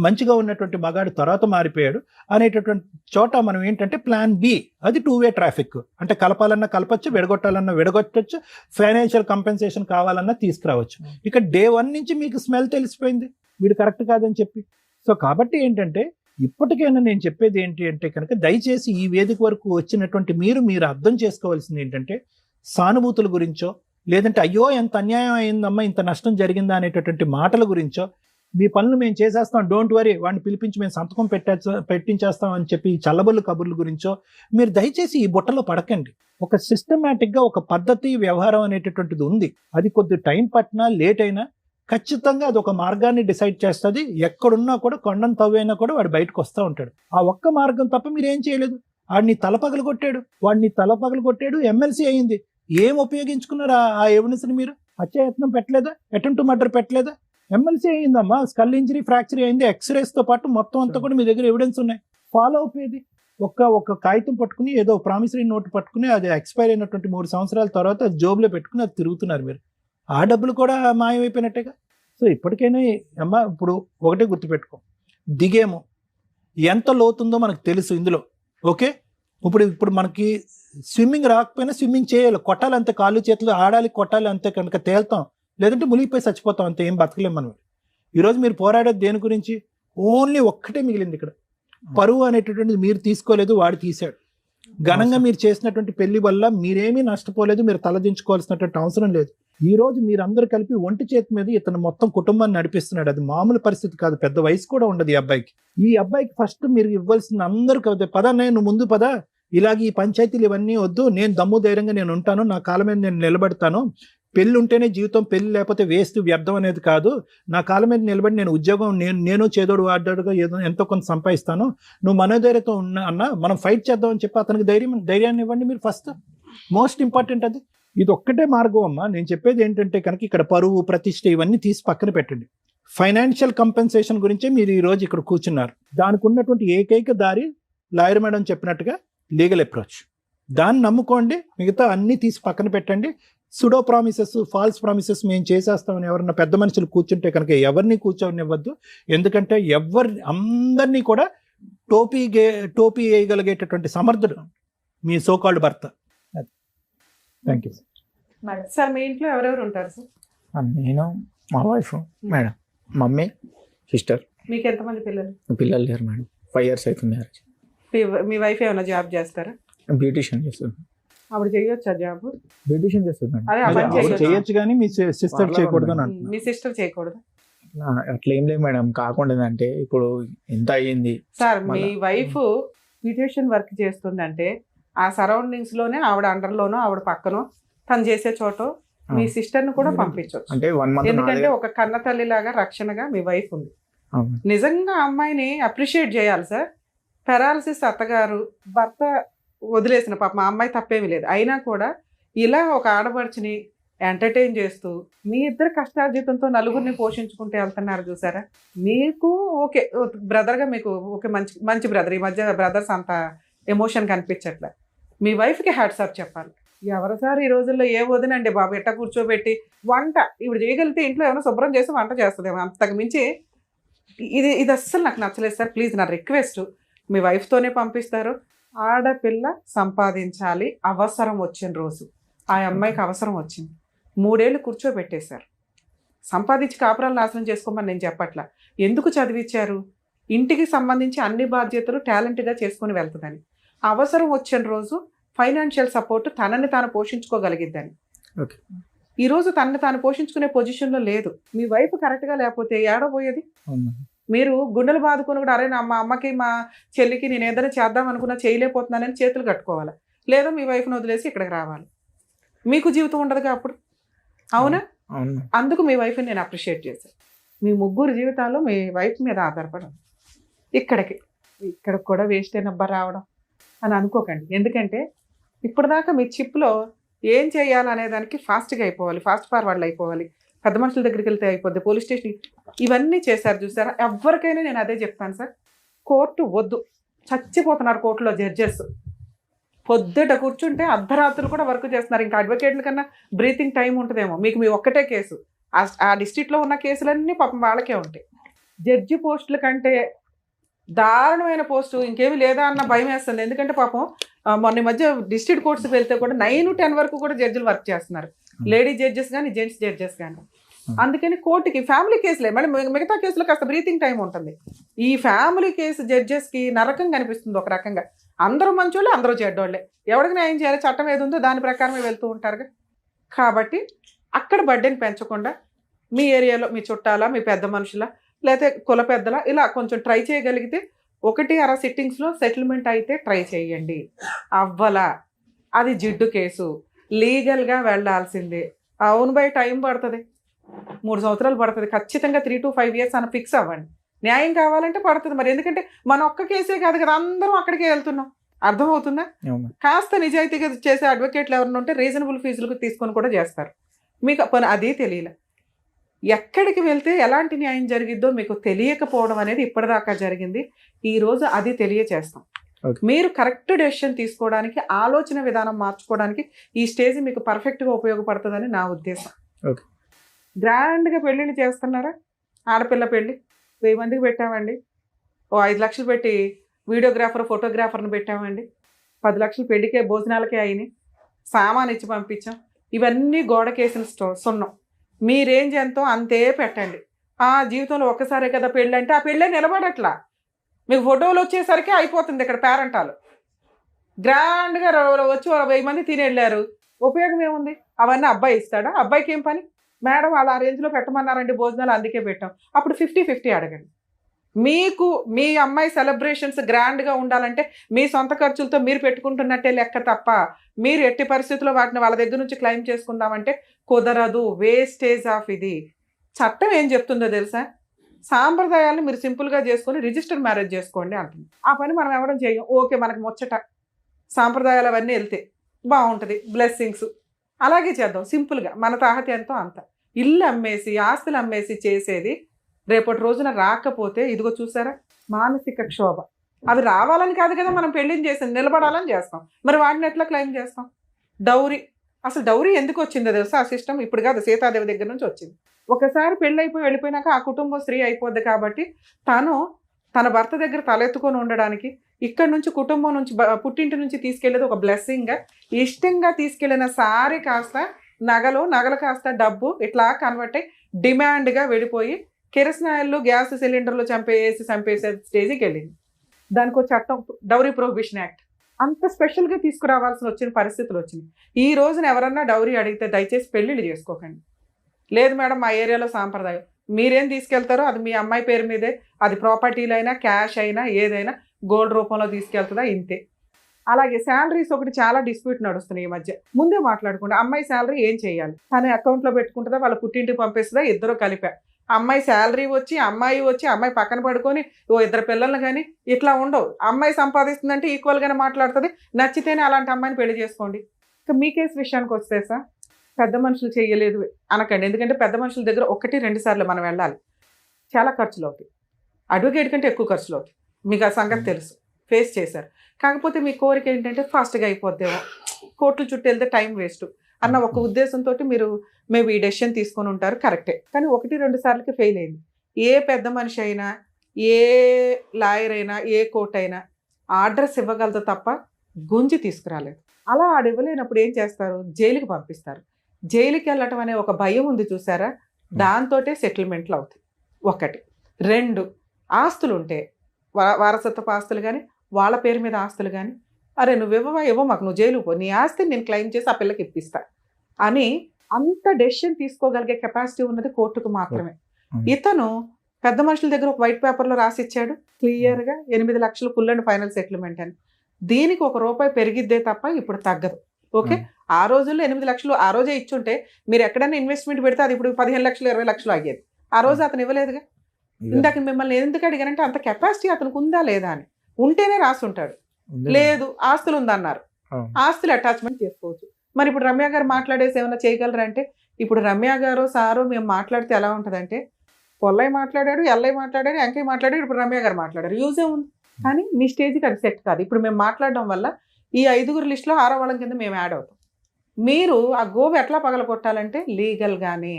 మంచిగా ఉన్నటువంటి మగాడు తర్వాత మారిపోయాడు అనేటటువంటి చోట మనం ఏంటంటే ప్లాన్ బి, అది 2-way ట్రాఫిక్. అంటే కలపాలన్నా కలపచ్చు, విడగొట్టాలన్నా విడగొట్టచ్చు, ఫైనాన్షియల్ కంపెన్సేషన్ కావాలన్నా తీసుకురావచ్చు. ఇక day 1 నుంచి మీకు స్మెల్ తెలిసిపోయింది వీడు కరెక్ట్ కాదని చెప్పి. సో కాబట్టి ఏంటంటే ఇప్పటికైనా నేను చెప్పేది ఏంటి అంటే కనుక దయచేసి ఈ వేదిక వరకు వచ్చినటువంటి మీరు అర్థం చేసుకోవాల్సింది ఏంటంటే, సానుభూతుల గురించో లేదంటే అయ్యో ఎంత అన్యాయం అయిందమ్మా ఇంత నష్టం జరిగిందా అనేటటువంటి మాటల గురించో, మీ పనులు మేము చేసేస్తాం, డోంట్ వరీ, వాడిని పిలిపించి మేము సంతకం పెట్టించేస్తాం అని చెప్పి చల్లబల్లు కబుర్ల గురించో మీరు దయచేసి ఈ బుట్టలో పడకండి. ఒక సిస్టమేటిక్గా ఒక పద్ధతి వ్యవహారం అనేటటువంటిది ఉంది. అది కొద్ది టైం పట్టినా లేట్ అయినా ఖచ్చితంగా అది ఒక మార్గాన్ని డిసైడ్ చేస్తుంది. ఎక్కడున్నా కూడా కొండను తవ్వైనా కూడా వాడు బయటకు వస్తూ ఉంటాడు. ఆ ఒక్క మార్గం తప్ప మీరు ఏం చేయలేదు. వాడిని తల పగలు కొట్టాడు, ఎమ్మెల్సీ అయింది. ఏం ఉపయోగించుకున్నారు ఆ ఎవిడెన్స్ని? మీరు హత్యాయత్నం పెట్టలేదా, అటెంప్ట్ టు మర్డర్ పెట్టలేదా? ఎమ్మెల్సీ అయిందమ్మా, స్కల్ ఇంజరీ, ఫ్రాక్చర్ అయింది, ఎక్స్రేస్తో పాటు మొత్తం అంతా కూడా మీ దగ్గర ఎవిడెన్స్ ఉన్నాయి. ఫాలో అప్ ఏది? ఒక కాగితం పట్టుకుని ఏదో ప్రామిసరీ నోట్ పట్టుకుని అది ఎక్స్పైర్ అయినటువంటి 3 సంవత్సరాల తర్వాత అది జోబులో పెట్టుకుని అది తిరుగుతున్నారు మీరు. ఆ డబ్బులు కూడా మాయమైపోయినట్టేగా. సో ఇప్పటికైనా అమ్మా ఇప్పుడు ఒకటే గుర్తుపెట్టుకో, దిగేమో ఎంత లోతుందో మనకు తెలుసు ఇందులో. ఓకే, ఇప్పుడు మనకి స్విమ్మింగ్ రాకపోయినా స్విమ్మింగ్ చేయాలి, కొట్టాలి అంతే, కాళ్ళు చేతులు ఆడాలి, కొట్టాలి అంతే, కనుక తేల్తాం, లేదంటే మునిగిపోయి చచ్చిపోతాం అంతే, ఏం బతకలేం మనం. ఈరోజు మీరు పోరాడేది దేని గురించి? ఓన్లీ ఒక్కటే మిగిలింది ఇక్కడ, పరువు అనేటటువంటిది మీరు తీసుకోలేదు, వాడు తీశాడు. ఘనంగా మీరు చేసినటువంటి పెళ్లి వల్ల మీరేమీ నష్టపోలేదు, మీరు తలదించుకోవాల్సినటువంటి అవసరం లేదు. ఈ రోజు మీరందరూ కలిపి ఒంటి చేతి మీద ఇతను మొత్తం కుటుంబాన్ని నడిపిస్తున్నాడు. అది మామూలు పరిస్థితి కాదు, పెద్ద వయసు కూడా ఉండదు ఈ అబ్బాయికి. ఈ అబ్బాయికి ఫస్ట్ మీరు ఇవ్వాల్సిన అందరూ కదా, పద నేను ముందు పద, ఇలాగ ఈ పంచాయతీలు ఇవన్నీ వద్దు, నేను దమ్ము ధైర్యంగా నేను ఉంటాను, నా కాళ్ళ మీద నేను నిలబడతాను, పెళ్ళి ఉంటేనే జీవితం, పెళ్ళి లేకపోతే వేస్ట్ వ్యర్థం అనేది కాదు, నా కాళ్ళ మీద నిలబడి నేను ఉద్యోగం నేను చేదోడు వాడ్డాడుగా ఏదో ఎంతో కొంత సంపాదిస్తాను, నువ్వు మనోధైర్యంతో ఉన్నా అన్న, మనం ఫైట్ చేద్దామని చెప్పి అతనికి ధైర్యాన్ని ఇవ్వండి మీరు ఫస్ట్. మోస్ట్ ఇంపార్టెంట్ అది. ఇది ఒక్కటే మార్గం అమ్మా. నేను చెప్పేది ఏంటంటే కనుక ఇక్కడ పరువు, ప్రతిష్ట ఇవన్నీ తీసి పక్కన పెట్టండి. ఫైనాన్షియల్ కంపెన్సేషన్ గురించే మీరు ఈరోజు ఇక్కడ కూర్చున్నారు. దానికి ఉన్నటువంటి ఏకైక దారి లాయర్ మేడం చెప్పినట్టుగా లీగల్ అప్రోచ్. దాన్ని నమ్ముకోండి, మిగతా అన్ని తీసి పక్కన పెట్టండి. సుడో ప్రామిసెస్, ఫాల్స్ ప్రామిసెస్ మేము చేసేస్తామని ఎవరన్నా పెద్ద మనుషులు కూర్చుంటే కనుక ఎవరిని కూర్చోనివ్వద్దు. ఎందుకంటే అందరినీ కూడా టోపీ వేయగలిగేటటువంటి సమర్థుడు మీ సోకాల్డ్ భర్త. Thank you. మేడం సార్ మీ ఇంట్లో ఎవరెవరు ఉంటారు సార్? నేను, మా వైఫ్ మేడం, మమ్మీ, సిస్టర్. మీకు ఎంతమంది పిల్లలు? పిల్లలు లేరు మేడం. 5 years అవుతుంది మ్యారేజ్. మీ వైఫ్ ఏమైనా జాబ్ చేస్తారా? బ్యూటిషియన్ చేస్తుంది. ఆవిడ చేయొచ్చా జాబ్? బ్యూటిషియన్ చేస్తుంది మేడం. అదే ఆ పని ఆవిడ చేయొచ్చా? చేయొచ్చు కానీ మీ సిస్టర్ చేయకూడదు అని మీ అంటున్నాను. సిస్టర్ చేయకూడదు అట్లా ఏం లేదు మేడం. కాకుండా అంటే ఇప్పుడు ఎంత అయ్యింది సార్? మీ మళ్ళా. వైఫ్ బ్యూటిషియన్ వర్క్ చేస్తుందంటే ఆ సరౌండింగ్స్ లోనే ఆవిడ అండర్లోనో ఆవిడ పక్కనో తను చేసే చోట మీ సిస్టర్ ని కూడా పంపించవచ్చు. అంటే 1 month ఎందుకంటే ఒక కన్న తల్లిలాగా రక్షణగా మీ వైఫ్ ఉంది. నిజంగా అమ్మాయిని అప్రిషియేట్ చేయాలి సార్. పెరాలసిస్ అత్తగారు భర్త వదిలేసిన పాప మా అమ్మాయి తప్పేమీ లేదు, అయినా కూడా ఇలా ఒక ఆడపడుచుని ఎంటర్టైన్ చేస్తూ మీ ఇద్దరు కష్టార్జితంతో నలుగురిని పోషించుకుంటూ వెళ్తున్నారు చూసారా. మీకు ఓకే బ్రదర్గా మీకు ఓకే, మంచి మంచి బ్రదర్. ఈ మధ్య బ్రదర్స్ అంత ఎమోషన్ కనిపించట్లే. మీ వైఫ్కి హ్యాట్సాప్ చెప్పాలి. ఎవరు సార్ ఈ రోజుల్లో ఏ వదినండి బాబు ఎట్టా కూర్చోబెట్టి వంట ఇప్పుడు చేయగలిగితే ఇంట్లో ఏమైనా శుభ్రం చేసి వంట చేస్తుందేమో, అంతకు మించి ఇది అస్సలు నాకు నచ్చలేదు సార్. ప్లీజ్ నా రిక్వెస్ట్, మీ వైఫ్తోనే పంపిస్తారు. ఆడపిల్ల సంపాదించాలి, అవసరం వచ్చిన రోజు. ఆ అమ్మాయికి అవసరం వచ్చింది, 3 ఏళ్ళు కూర్చోబెట్టేశారు. సంపాదించి కాపురాలు నాశనం చేసుకోమని నేను చెప్పట్లా. ఎందుకు చదివించారు? ఇంటికి సంబంధించి అన్ని బాధ్యతలు టాలెంట్గా చేసుకుని వెళ్తుందని. అవసరం వచ్చిన రోజు ఫైనాన్షియల్ సపోర్ట్, తనని తాను పోషించుకోగలిగిద్దని. ఓకే. ఈరోజు తనని తాను పోషించుకునే పొజిషన్లో లేదు. మీ వైఫ్ కరెక్ట్గా లేకపోతే ఏడబోయేది? మీరు గుండెలు బాదుకొని కూడా అరే మా అమ్మకి మా చెల్లికి నేను ఏదైనా చేద్దాం అనుకున్నా చేయలేకపోతున్నానని చేతులు కట్టుకోవాలి, లేదా మీ వైఫ్ని వదిలేసి ఇక్కడికి రావాలి. మీకు జీవితం ఉండదుగా అప్పుడు, అవునా? అందుకు మీ వైఫ్ని నేను అప్రిషియేట్ చేశాను. మీ ముగ్గురు జీవితాల్లో మీ వైఫ్ మీద ఆధారపడం. ఇక్కడికి కూడా వేస్ట్ అయినబ్బా రావడం అని అనుకోకండి. ఎందుకంటే ఇప్పటిదాకా మీ చిప్లో ఏం చేయాలనే దానికి ఫాస్ట్గా అయిపోవాలి, ఫాస్ట్ ఫార్వర్డ్లు అయిపోవాలి, పెద్ద మనుషుల దగ్గరికి వెళ్తే అయిపోద్ది, పోలీస్ స్టేషన్, ఇవన్నీ చేశారు చూసారా. ఎవరికైనా నేను అదే చెప్తాను సార్, కోర్టు వద్దు. చచ్చిపోతున్నారు కోర్టులో జడ్జెస్. పొద్దుట కూర్చుంటే అర్ధరాత్రులు కూడా వర్క్ చేస్తున్నారు. ఇంకా అడ్వకేట్ల కన్నా బ్రీతింగ్ టైం ఉంటుందేమో. మీకు మీ ఒక్కటే కేసు, ఆ డిస్ట్రిక్ట్లో ఉన్న కేసులన్నీ పాపం వాళ్ళకే ఉంటాయి. జడ్జి పోస్టుల కంటే దారుణమైన పోస్టు ఇంకేమీ లేదా అన్న భయం వేస్తుంది. ఎందుకంటే పాపం మొన్న మధ్య డిస్ట్రిక్ట్ కోర్ట్స్కి వెళ్తే కూడా 9 to 10 వరకు కూడా జడ్జిలు వర్క్ చేస్తున్నారు, లేడీ జడ్జెస్ కానీ జెంట్స్ జడ్జెస్ కానీ. అందుకని కోర్టుకి ఫ్యామిలీ కేసులే, మళ్ళీ మిగతా కేసులో కాస్త బ్రీతింగ్ టైం ఉంటుంది. ఈ ఫ్యామిలీ కేసు జడ్జెస్కి నరకం కనిపిస్తుంది ఒక రకంగా. అందరూ మంచోళ్ళే, అందరూ చెడ్డోళ్ళే. ఎవరికి న్యాయం చేయాలి, చట్టం ఏది ఉందో దాని ప్రకారమే వెళ్తూ ఉంటారుగా. కాబట్టి అక్కడ బర్డెన్ పెంచకుండా మీ ఏరియాలో మీ చుట్టాలా, మీ పెద్ద మనుషుల, లేకపోతే కుల పెద్దల, ఇలా కొంచెం ట్రై చేయగలిగితే 1-6 సిట్టింగ్స్లో సెటిల్మెంట్ అయితే ట్రై చేయండి. అవ్వలా అది జిడ్డు కేసు, లీగల్గా వెళ్ళాల్సిందే. అవును బై టైం పడుతుంది, 3 సంవత్సరాలు పడుతుంది ఖచ్చితంగా. 3 to 5 years అని ఫిక్స్ అవ్వండి. న్యాయం కావాలంటే పడుతుంది మరి. ఎందుకంటే మన ఒక్క కేసే కాదు కదా, అందరం అక్కడికే వెళ్తున్నాం. అర్థమవుతుందా? కాస్త నిజాయితీగా చేసే అడ్వకేట్లు ఎవరైనా ఉంటే రీజనబుల్ ఫీజులకు తీసుకొని కూడా చేస్తారు. మీకు పని అదే తెలియలే. ఎక్కడికి వెళ్తే ఎలాంటి న్యాయం జరిగిద్దో మీకు తెలియకపోవడం అనేది ఇప్పటిదాకా జరిగింది. ఈరోజు అది తెలియచేస్తాం. మీరు కరెక్ట్ డెసిషన్ తీసుకోవడానికి, ఆలోచన విధానం మార్చుకోవడానికి ఈ స్టేజ్ మీకు పర్ఫెక్ట్గా ఉపయోగపడుతుందని నా ఉద్దేశం. గ్రాండ్గా పెళ్ళిళ్ళు చేస్తున్నారా? ఆడపిల్ల పెళ్ళి 1000 మందికి పెట్టామండి, 5 లక్షలు పెట్టి వీడియోగ్రాఫర్ ఫోటోగ్రాఫర్ని పెట్టామండి, 10 లక్షలు పెళ్ళికే భోజనాలకే అయినాయి, సామాన్ ఇచ్చి పంపించాం. ఇవన్నీ గోడకేసిన సున్నం. మీ రేంజ్ ఎంతో అంతే పెట్టండి. జీవితంలో ఒక్కసారే కదా పెళ్ళి అంటే ఆ పెళ్ళే నిలబడట్లా. మీకు ఫోటోలు వచ్చేసరికి అయిపోతుంది. ఇక్కడ పేరెంటాలు గ్రాండ్గా వచ్చి 1000 మంది తినేళ్ళారు, ఉపయోగం ఏముంది? అవన్నీ అబ్బాయి ఇస్తాడా? అబ్బాయికి ఏం పని? మేడం వాళ్ళు ఆ రేంజ్లో పెట్టమన్నారండి భోజనాలు, అందుకే పెట్టాం. అప్పుడు 50-50 అడగండి. మీకు మీ అమ్మాయి సెలబ్రేషన్స్ గ్రాండ్గా ఉండాలంటే మీ సొంత ఖర్చులతో మీరు పెట్టుకుంటున్నట్టే లెక్క తప్ప మీరు ఎట్టి పరిస్థితుల్లో వాటిని వాళ్ళ దగ్గర నుంచి క్లెయిమ్ చేసుకుందామంటే కుదరదు. వేస్టేజ్ ఆఫ్ ఇది. చట్టం ఏం చెప్తుందో తెలుసా? సాంప్రదాయాలను మీరు సింపుల్గా చేసుకొని రిజిస్టర్ మ్యారేజ్ చేసుకోండి అంటుంది. ఆ పని మనం ఎవడం చేయం. ఓకే, మనకు ముచ్చట సాంప్రదాయాలు అవన్నీ వెళ్తే బాగుంటుంది, బ్లెస్సింగ్స్ అలాగే చేద్దాం సింపుల్గా. మన తాహతి ఎంతో అంత. ఇల్లు అమ్మేసి ఆస్తులు అమ్మేసి చేసేది రేపటి రోజున రాకపోతే ఇదిగో చూసారా మానసిక క్షోభ. అవి రావాలని కాదు కదా మనం పెళ్లిని చేసింది, నిలబడాలని చేస్తాం. మరి వాటిని ఎట్లా క్లెయిమ్ చేస్తాం? డౌరీ, అసలు డౌరీ ఎందుకు వచ్చిందో తెలుసా? ఆ సిస్టమ్ ఇప్పుడు కాదు, సీతాదేవి దగ్గర నుంచి వచ్చింది. ఒకసారి పెళ్ళి అయిపోయి వెళ్ళిపోయినాక ఆ కుటుంబం స్త్రీ అయిపోద్ది కాబట్టి తను తన భర్త దగ్గర తలెత్తుకొని ఉండడానికి ఇక్కడ నుంచి కుటుంబం నుంచి పుట్టింటి నుంచి తీసుకెళ్లేది ఒక బ్లెస్సింగ్గా, ఇష్టంగా తీసుకెళ్లిన సారీ కాస్త నగలు కాస్త డబ్బు ఇట్లా కన్వర్ట్ అయ్యి డిమాండ్గా వెళ్ళిపోయి కిరసనాయిలు గ్యాస్ సిలిండర్లు చంపేసే స్టేజ్కి వెళ్ళింది. దానికి ఒక చట్టం, డౌరీ ప్రొహిబిషన్ యాక్ట్, అంత స్పెషల్గా తీసుకురావాల్సిన వచ్చిన పరిస్థితులు వచ్చినాయి. ఈ రోజున ఎవరన్నా డౌరీ అడిగితే దయచేసి పెళ్ళిళ్ళు చేసుకోకండి. లేదు మేడం మా ఏరియాలో సాంప్రదాయం, మీరేం తీసుకెళ్తారో అది మీ అమ్మాయి పేరు మీదే, అది ప్రాపర్టీలు అయినా క్యాష్ అయినా ఏదైనా గోల్డ్ రూపంలో తీసుకెళ్తుందా, ఇంతే. అలాగే శాలరీస్ ఒకటి చాలా డిస్ప్యూట్ నడుస్తున్నాయి ఈ మధ్య. ముందే మాట్లాడుకుంటే అమ్మాయి శాలరీ ఏం చేయాలి, తన అకౌంట్లో పెట్టుకుంటుందా, వాళ్ళ పుట్టింటికి పంపిస్తుందా, ఇద్దరు కలిపా. అమ్మాయి శాలరీ వచ్చి అమ్మాయి పక్కన పడుకొని ఓ ఇద్దరు పిల్లల్ని కానీ ఇట్లా ఉండవు. అమ్మాయి సంపాదిస్తుందంటే ఈక్వల్గానే మాట్లాడుతుంది, నచ్చితేనే అలాంటి అమ్మాయిని పెళ్లి చేసుకోండి. ఇక మీ కేసు విషయానికి వస్తే సార్, పెద్ద మనుషులు చేయలేదు అనకండి, ఎందుకంటే పెద్ద మనుషుల దగ్గర 1-2 సార్లు మనం వెళ్ళాలి, చాలా ఖర్చులు అవుతాయి. అడ్వకేట్ కంటే ఎక్కువ ఖర్చులు అవుతాయి, మీకు ఆ సంగతి తెలుసు, ఫేస్ చేశారు. కాకపోతే మీ కోరిక ఏంటంటే ఫాస్ట్గా అయిపోద్దేమో, కోర్టుల చుట్టూ వెళ్తే టైం వేస్ట్ అన్న ఒక ఉద్దేశంతో మీరు మేబీ ఈ డెసిషన్ తీసుకొని ఉంటారు, కరెక్టే. కానీ 1-2 సార్లకి ఫెయిల్ అయింది. ఏ పెద్ద మనిషి అయినా, ఏ లాయర్ అయినా, ఏ కోర్టు అయినా ఆర్డర్స్ ఇవ్వగలదు తప్ప గుంజి తీసుకురాలేదు. అలా ఇవ్వలేనప్పుడు ఏం చేస్తారు, జైలుకి పంపిస్తారు. జైలుకి వెళ్ళటం అనే ఒక భయం ఉంది చూసారా, దాంతోటే సెటిల్మెంట్లు అవుతాయి. 1. 2, ఆస్తులు ఉంటే వారసత్వపు ఆస్తులు కానీ వాళ్ళ పేరు మీద ఆస్తులు కానీ, అరే నువ్వు ఇవ్వ మాకు, నువ్వు జైలు పో, నీ ఆస్తిని నేను క్లెయిమ్ చేసి ఆ పిల్లకి ఇప్పిస్తా అని అంత డెసిషన్ తీసుకోగలిగే కెపాసిటీ ఉన్నది కోర్టుకు మాత్రమే. ఇతను పెద్ద మనుషుల దగ్గర ఒక వైట్ పేపర్లో రాసిచ్చాడు క్లియర్గా 8 లక్షలు ఫుల్ అండ్ ఫైనల్ సెటిల్మెంట్ అని. దీనికి ₹1 పెరిగిద్దే తప్ప ఇప్పుడు తగ్గదు. ఓకే, ఆ రోజుల్లో 8 లక్షలు ఆ రోజే ఇచ్చుంటే మీరు ఎక్కడైనా ఇన్వెస్ట్మెంట్ పెడితే అది ఇప్పుడు 15 లక్షలు 20 లక్షలు అయ్యేది. ఆ రోజు అతను ఇవ్వలేదుగా. ఇందాక మిమ్మల్ని ఎందుకు అడిగానంటే అంత కెపాసిటీ అతనికి ఉందా లేదా అని. ఉంటేనే రాసి ఉంటాడు, లేదు ఆస్తులు ఉందన్నారు, ఆస్తులు అటాచ్మెంట్ చేసుకోవచ్చు. మరి ఇప్పుడు రమ్య గారు మాట్లాడేసి ఏమైనా చేయగలరా అంటే, ఇప్పుడు రమ్య గారు సారు మేము మాట్లాడితే ఎలా ఉంటుందంటే, పొల్లయ్య మాట్లాడాడు, ఎల్లయ్య మాట్లాడాడు, వెంకయ్య మాట్లాడాడు, ఇప్పుడు రమ్య గారు మాట్లాడారు, యూజే ఉంది. కానీ మీ స్టేజ్కి అది సెట్ కాదు. ఇప్పుడు మేము మాట్లాడడం వల్ల ఈ 5గురు లిస్టులో 6వ వాళ్ళ కింద మేము యాడ్ అవుతాం. మీరు ఆ గోవు ఎట్లా పగల కొట్టాలంటే లీగల్గానే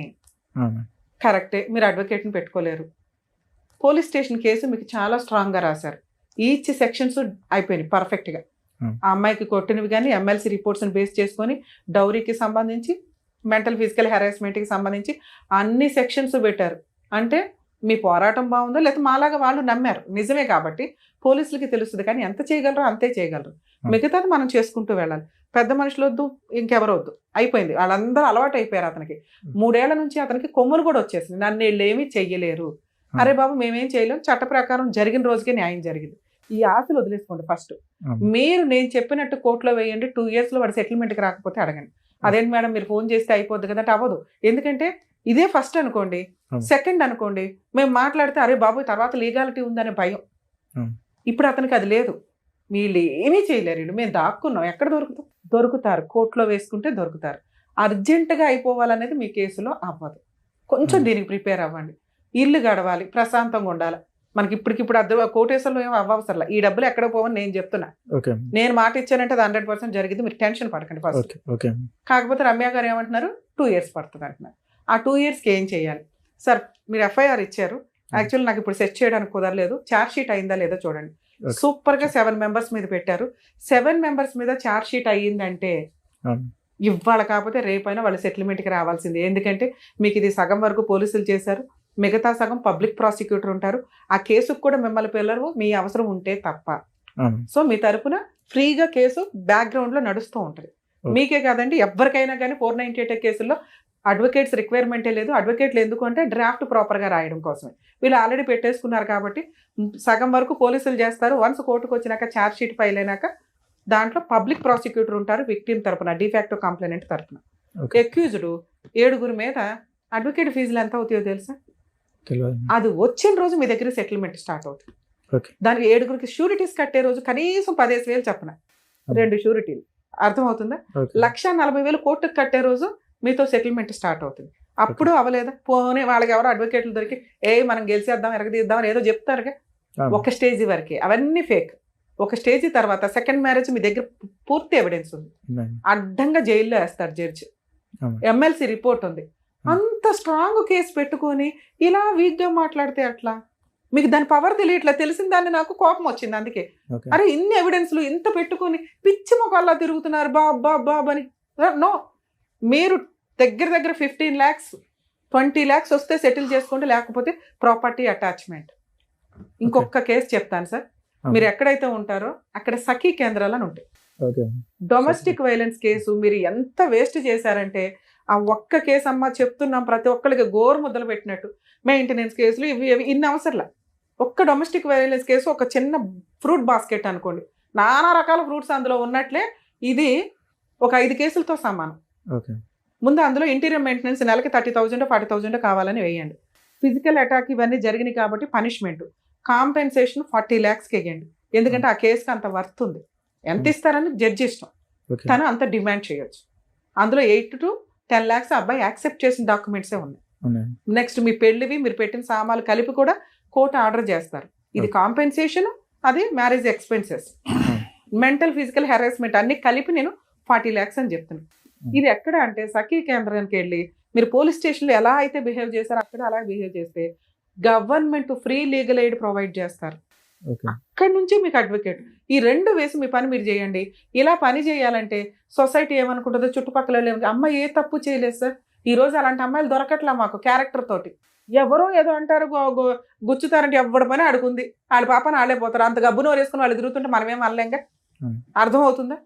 కరెక్టే. మీరు అడ్వకేట్ని పెట్టుకోలేరు. పోలీస్ స్టేషన్ కేసు మీకు చాలా స్ట్రాంగ్గా రాశారు, ఈచ్ సెక్షన్స్ అయిపోయినాయి పర్ఫెక్ట్గా. ఆ అమ్మాయికి కొట్టినవి కానీ ఎమ్మెల్సీ రిపోర్ట్స్ని బేస్ చేసుకొని డౌరీకి సంబంధించి, మెంటల్ ఫిజికల్ హెరాస్మెంట్కి సంబంధించి అన్ని సెక్షన్స్ పెట్టారు. అంటే మీ పోరాటం బాగుందో లేకపోతే మాలాగా వాళ్ళు నమ్మారు, నిజమే కాబట్టి పోలీసులకి తెలుస్తుంది. కానీ ఎంత చేయగలరో అంతే చేయగలరు, మిగతాది మనం చేసుకుంటూ వెళ్ళాలి. పెద్ద మనుషులు వద్దు, ఇంకెవరు వద్దు, అయిపోయింది. వాళ్ళందరూ అలవాటు అయిపోయారు. అతనికి 3 ఏళ్ల నుంచి అతనికి కొమ్ములు కూడా వచ్చేసింది, నన్ను వీళ్ళు ఏమీ చెయ్యలేరు, అరే బాబు మేమేం చేయలేం, చట్ట ప్రకారం జరిగిన రోజుకే న్యాయం జరిగింది. ఈ ఆశలు వదిలేసుకోండి. ఫస్ట్ మీరు నేను చెప్పినట్టు కోర్టులో వేయండి, 2 yearsలో వాడు సెటిల్మెంట్కి రాకపోతే అడగండి. అదేంటి మేడం మీరు ఫోన్ చేస్తే అయిపోద్ది కదా, అవ్వదు. ఎందుకంటే ఇదే ఫస్ట్ అనుకోండి, సెకండ్ అనుకోండి, మేము మాట్లాడితే అరే బాబు తర్వాత లీగాలిటీ ఉందనే భయం. ఇప్పుడు అతనికి అది లేదు, వీళ్ళు ఏమీ చేయలేరు, మేము దాక్కున్నాం, ఎక్కడ దొరుకుతారు, కోర్టులో వేసుకుంటే దొరుకుతారు. అర్జెంటుగా అయిపోవాలనేది మీ కేసులో అవ్వదు. కొంచెం దీనికి ప్రిపేర్ అవ్వండి. ఇల్లు గడవాలి, ప్రశాంతంగా ఉండాలి. మనకి ఇప్పటికిప్పుడు కోటేశ్వరంలో ఏమో అవ్వవసరం, ఈ డబ్బులు ఎక్కడ పోవని నేను చెప్తున్నా. నేను మాట ఇచ్చానంటే అది 100% జరిగింది, మీరు టెన్షన్ పడకండి ఫస్ట్. కాకపోతే రమ్య గారు ఏమంటున్నారు, 2 years పడుతుంది అంటున్నారు. ఆ 2 yearsకి ఏం చేయాలి సార్? మీరు FIR ఇచ్చారు, యాక్చువల్లీ నాకు ఇప్పుడు సెట్ చేయడానికి కుదరలేదు, ఛార్జ్ షీట్ అయిందా లేదో చూడండి. సూపర్గా 7 members మీద పెట్టారు. 7 members మీద ఛార్జ్ షీట్ అయ్యిందంటే ఇవాళ కాకపోతే రేపైనా వాళ్ళు సెటిల్మెంట్కి రావాల్సిందే. ఎందుకంటే మీకు ఇది సగం వరకు పోలీసులు చేశారు, మిగతా సగం పబ్లిక్ ప్రాసిక్యూటర్ ఉంటారు. ఆ కేసుకు కూడా మిమ్మల్ని పిల్లలు మీ అవసరం ఉంటే తప్ప. సో మీ తరపున ఫ్రీగా కేసు బ్యాక్గ్రౌండ్లో నడుస్తూ ఉంటుంది. మీకే కాదండి, ఎవరికైనా కానీ 498 కేసుల్లో అడ్వకేట్స్ రిక్వైర్మెంటే లేదు. అడ్వకేట్లు ఎందుకు అంటే డ్రాఫ్ట్ ప్రాపర్గా రాయడం కోసమే. వీళ్ళు ఆల్రెడీ పెట్టేసుకున్నారు కాబట్టి సగం వరకు పోలీసులు చేస్తారు. వన్స్ కోర్టుకు వచ్చినాక ఛార్జ్ షీట్ ఫైల్ అయినాక దాంట్లో పబ్లిక్ ప్రాసిక్యూటర్ ఉంటారు, విక్టిమ్ తరపున, డిఫాక్టో కంప్లైనెంట్ తరపున. అక్యూజ్డ్ 7గురు మీద అడ్వకేట్ ఫీజులు ఎంత అవుతాయో తెలుసా? అది వచ్చిన రోజు మీ దగ్గర సెటిల్మెంట్ స్టార్ట్ అవుతుంది. దానికి 7గురికి షూరిటీస్ కట్టే రోజు కనీసం 15,000 చెప్పిన 2 షూరిటీలు, అర్థమవుతుందా? 1,40,000 కోర్టుకు కట్టే రోజు మీతో సెటిల్మెంట్ స్టార్ట్ అవుతుంది. అప్పుడు అవ్వలేదా? పోనీ వాళ్ళకి ఎవరో అడ్వకేట్లు దొరికి మనం గెలిచేద్దాం ఎరగదీద్దాం ఏదో చెప్తారుగా, ఒక స్టేజ్ వరకే, అవన్నీ ఫేక్. ఒక స్టేజ్ తర్వాత సెకండ్ మ్యారేజ్ మీ దగ్గర పూర్తి ఎవిడెన్స్ ఉంది, అడ్డంగా జైల్లో వేస్తారు జడ్జి, ఎమ్మెల్సీ రిపోర్ట్ ఉంది. అంత స్ట్రాంగ్ కేసు పెట్టుకొని ఇలా వీక్ గా మాట్లాడితే అట్లా? మీకు దాని పవర్ తెలియట్లా, తెలిసిన దాన్ని నాకు కోపం వచ్చింది. అందుకే అరే ఇన్ని ఎవిడెన్స్లు ఇంత పెట్టుకొని పిచ్చి మొక్కల్లా తిరుగుతున్నారు బాబ్ అని. నో, మీరు దగ్గర 15 lakhs 20 lakhs వస్తే సెటిల్ చేసుకోండి, లేకపోతే ప్రాపర్టీ అటాచ్మెంట్. ఇంకొక కేసు చెప్తాను సార్, మీరు ఎక్కడైతే ఉంటారో అక్కడ సఖీ కేంద్రాలు అని ఉంటాయి. డొమెస్టిక్ వైలెన్స్ కేసు మీరు ఎంత వేస్ట్ చేశారంటే, ఆ ఒక్క కేసు అమ్మ చెప్తున్నాం ప్రతి ఒక్కరికి గోరు ముద్దలు పెట్టినట్టు, మెయింటెనెన్స్ కేసులు ఇవి ఇన్ని అవసరంలా. ఒక్క డొమెస్టిక్ వైలెన్స్ కేసు ఒక చిన్న ఫ్రూట్ బాస్కెట్ అనుకోండి, నానా రకాల ఫ్రూట్స్ అందులో ఉన్నట్లే ఇది ఒక 5 కేసులతో సమానం. ముందు అందులో ఇంటీరియర్ మెయింటెనెన్స్ నెలకి 30,000 40,000 కావాలని వేయండి. ఫిజికల్ అటాక్ ఇవన్నీ జరిగినాయి కాబట్టి పనిష్మెంట్ కాంపెన్సేషన్ 40 lakhsకి వేయండి. ఎందుకంటే ఆ కేసుకి అంత వర్త్ ఉంది. ఎంత ఇస్తారని జడ్జి ఇష్టం, తను అంత డిమాండ్ చేయొచ్చు. అందులో 8 to 10 lakhs అబ్బాయి యాక్సెప్ట్ చేసిన డాక్యుమెంట్సే ఉన్నాయి. నెక్స్ట్ మీ పెళ్లివి మీరు పెట్టిన సామాన్లు కలిపి కూడా కోర్టు ఆర్డర్ చేస్తారు. ఇది కాంపెన్సేషన్, అది marriage expenses, mental physical harassment అన్ని కలిపి నేను 40 lakhs అని చెప్తున్నాను. ఇది ఎక్కడ అంటే సఖీ కేంద్రానికి వెళ్ళి మీరు పోలీస్ స్టేషన్లో ఎలా అయితే బిహేవ్ చేస్తారో అక్కడ అలా బిహేవ్ చేస్తే government free legal aid provide చేస్తారు. అక్కడి నుంచి మీకు అడ్వకేట్. ఈ 2 వేసి మీ పని మీరు చేయండి. ఇలా పని చేయాలంటే సొసైటీ ఏమనుకుంటుందో, చుట్టుపక్కల అమ్మాయి ఏ తప్పు చేయలేదు సార్, ఈ రోజు అలాంటి అమ్మాయిలు దొరకట్లా మాకు క్యారెక్టర్ తోటి. ఎవరో ఏదో అంటారు గుచ్చుతారంటే ఎవరి పని అడుగుంది, వాళ్ళ పాపని వాళ్ళే పోతారు. అంత గబ్బును వేసుకుని వాళ్ళు తిరుగుతుంటే మనమేం అనలేంగా, అర్థం అవుతుందా?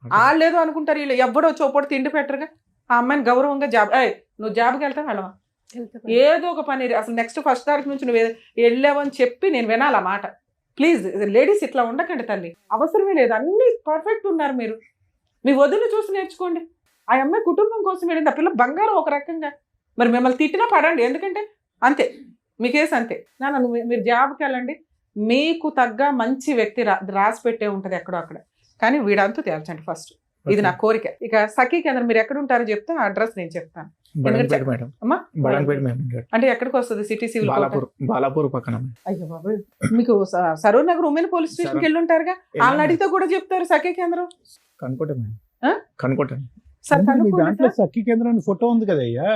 వాళ్ళు ఏదో అనుకుంటారు, వీళ్ళు ఎవడో చోపడు తిండి పెట్టరుగా. ఆ అమ్మాయిని గౌరవంగా జాబ్, నువ్వు జాబ్కి వెళ్తావు వెళ్ళవా, ఏదో ఒక పని, అసలు నెక్స్ట్ 1st తారీఖు నుంచి నువ్వు వెళ్ళావని చెప్పి నేను వినాలి ఆ మాట. ప్లీజ్ లేడీస్ ఇట్లా ఉండకండి తల్లి, అవసరమే లేదు. అన్ని పర్ఫెక్ట్ ఉన్నారు మీరు, మీ వదిలి చూసి నేర్చుకోండి. ఆ అమ్మాయి కుటుంబం కోసం వెళ్ళింది, ఆ పిల్ల బంగారం ఒక రకంగా. మరి మిమ్మల్ని తిట్టినా పడండి, ఎందుకంటే అంతే మీ కేసు అంతే. మీరు జాబ్కి వెళ్ళండి, మీకు తగ్గ మంచి వ్యక్తి రాసి పెట్టే ఉంటుంది ఎక్కడో అక్కడ. కానీ వీడంతా తేల్చండి ఫస్ట్, ఇది నా కోరిక. ఇక సఖీ కేంద్రం మీరు ఎక్కడ ఉంటారో చెప్తే ఆ అడ్రస్ నేను చెప్తాను. అంటే ఎక్కడికి వస్తుంది? సిటీ సివిల్ బాలాపూర్ పక్కన. అయ్యో బాబు, మీకు సరూర్ నగర్ ఉమెన్ పోలీస్ స్టేషన్కి వెళ్ళి ఉంటారుగా, వాళ్ళని అడిగితే కూడా చెప్తారు సఖీ కేంద్రం. దాంట్లో సఖీ కేంద్రం ఫోటో ఉంది కదయ్యా,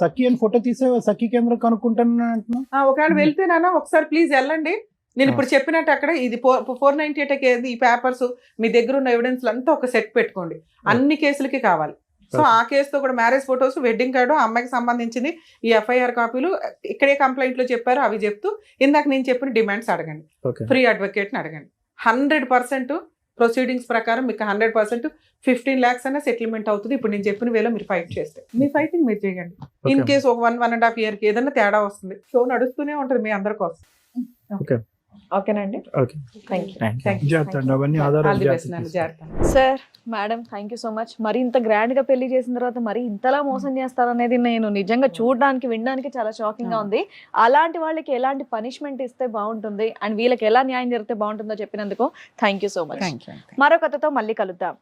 సఖీ అని ఫోటో తీసే సఖీ కేంద్రం కనుక్కుంటాను అంటున్నా. ఒకవేళ వెళ్తేనా ఒకసారి ప్లీజ్ వెళ్ళండి. నేను ఇప్పుడు చెప్పినట్టు అక్కడ ఇది 498 ఈ పేపర్స్ మీ దగ్గర ఉన్న ఎవిడెన్స్ అంతా ఒక సెట్ పెట్టుకోండి, అన్ని కేసులకి కావాలి. సో ఆ కేసుతో కూడా మ్యారేజ్ ఫొటోస్, వెడ్డింగ్ కార్డు, అమ్మాయికి సంబంధించింది ఈ FIR కాపీలు, ఇక్కడే కంప్లైంట్ లో చెప్పారు అవి చెప్తూ ఇందాక నేను చెప్పిన డిమాండ్స్ అడగండి, ఫ్రీ అడ్వకేట్ని అడగండి. 100% ప్రొసీడింగ్స్ ప్రకారం మీకు 100% 15 lakhs అన్న సెటిల్మెంట్ అవుతుంది. ఇప్పుడు నేను చెప్పిన వేలో మీరు ఫైట్ చేస్తే మీ ఫైటింగ్ మీరు చేయండి. ఇన్ కేసు ఒక 1.5 yearకి ఏదైనా తేడా వస్తుంది, షో నడుస్తూనే ఉంటుంది మీ అందరి కోసం. ఓకేనండి, sir madam thank you so much. మరి ఇంత గ్రాండ్ గా పెళ్లి చేసిన తర్వాత మరి ఇంతలా మోసం చేస్తారనేది నేను నిజంగా చూడడానికి వినడానికి చాలా షాకింగ్ గా ఉంది. అలాంటి వాళ్ళకి ఎలాంటి పనిష్మెంట్ ఇస్తే బాగుంటుంది అండ్ వీళ్ళకి ఎలా న్యాయం జరిగితే బాగుంటుందో చెప్పినందుకు థ్యాంక్ యూ సో మచ్. మరో కథతో మళ్ళీ కలుద్దాం.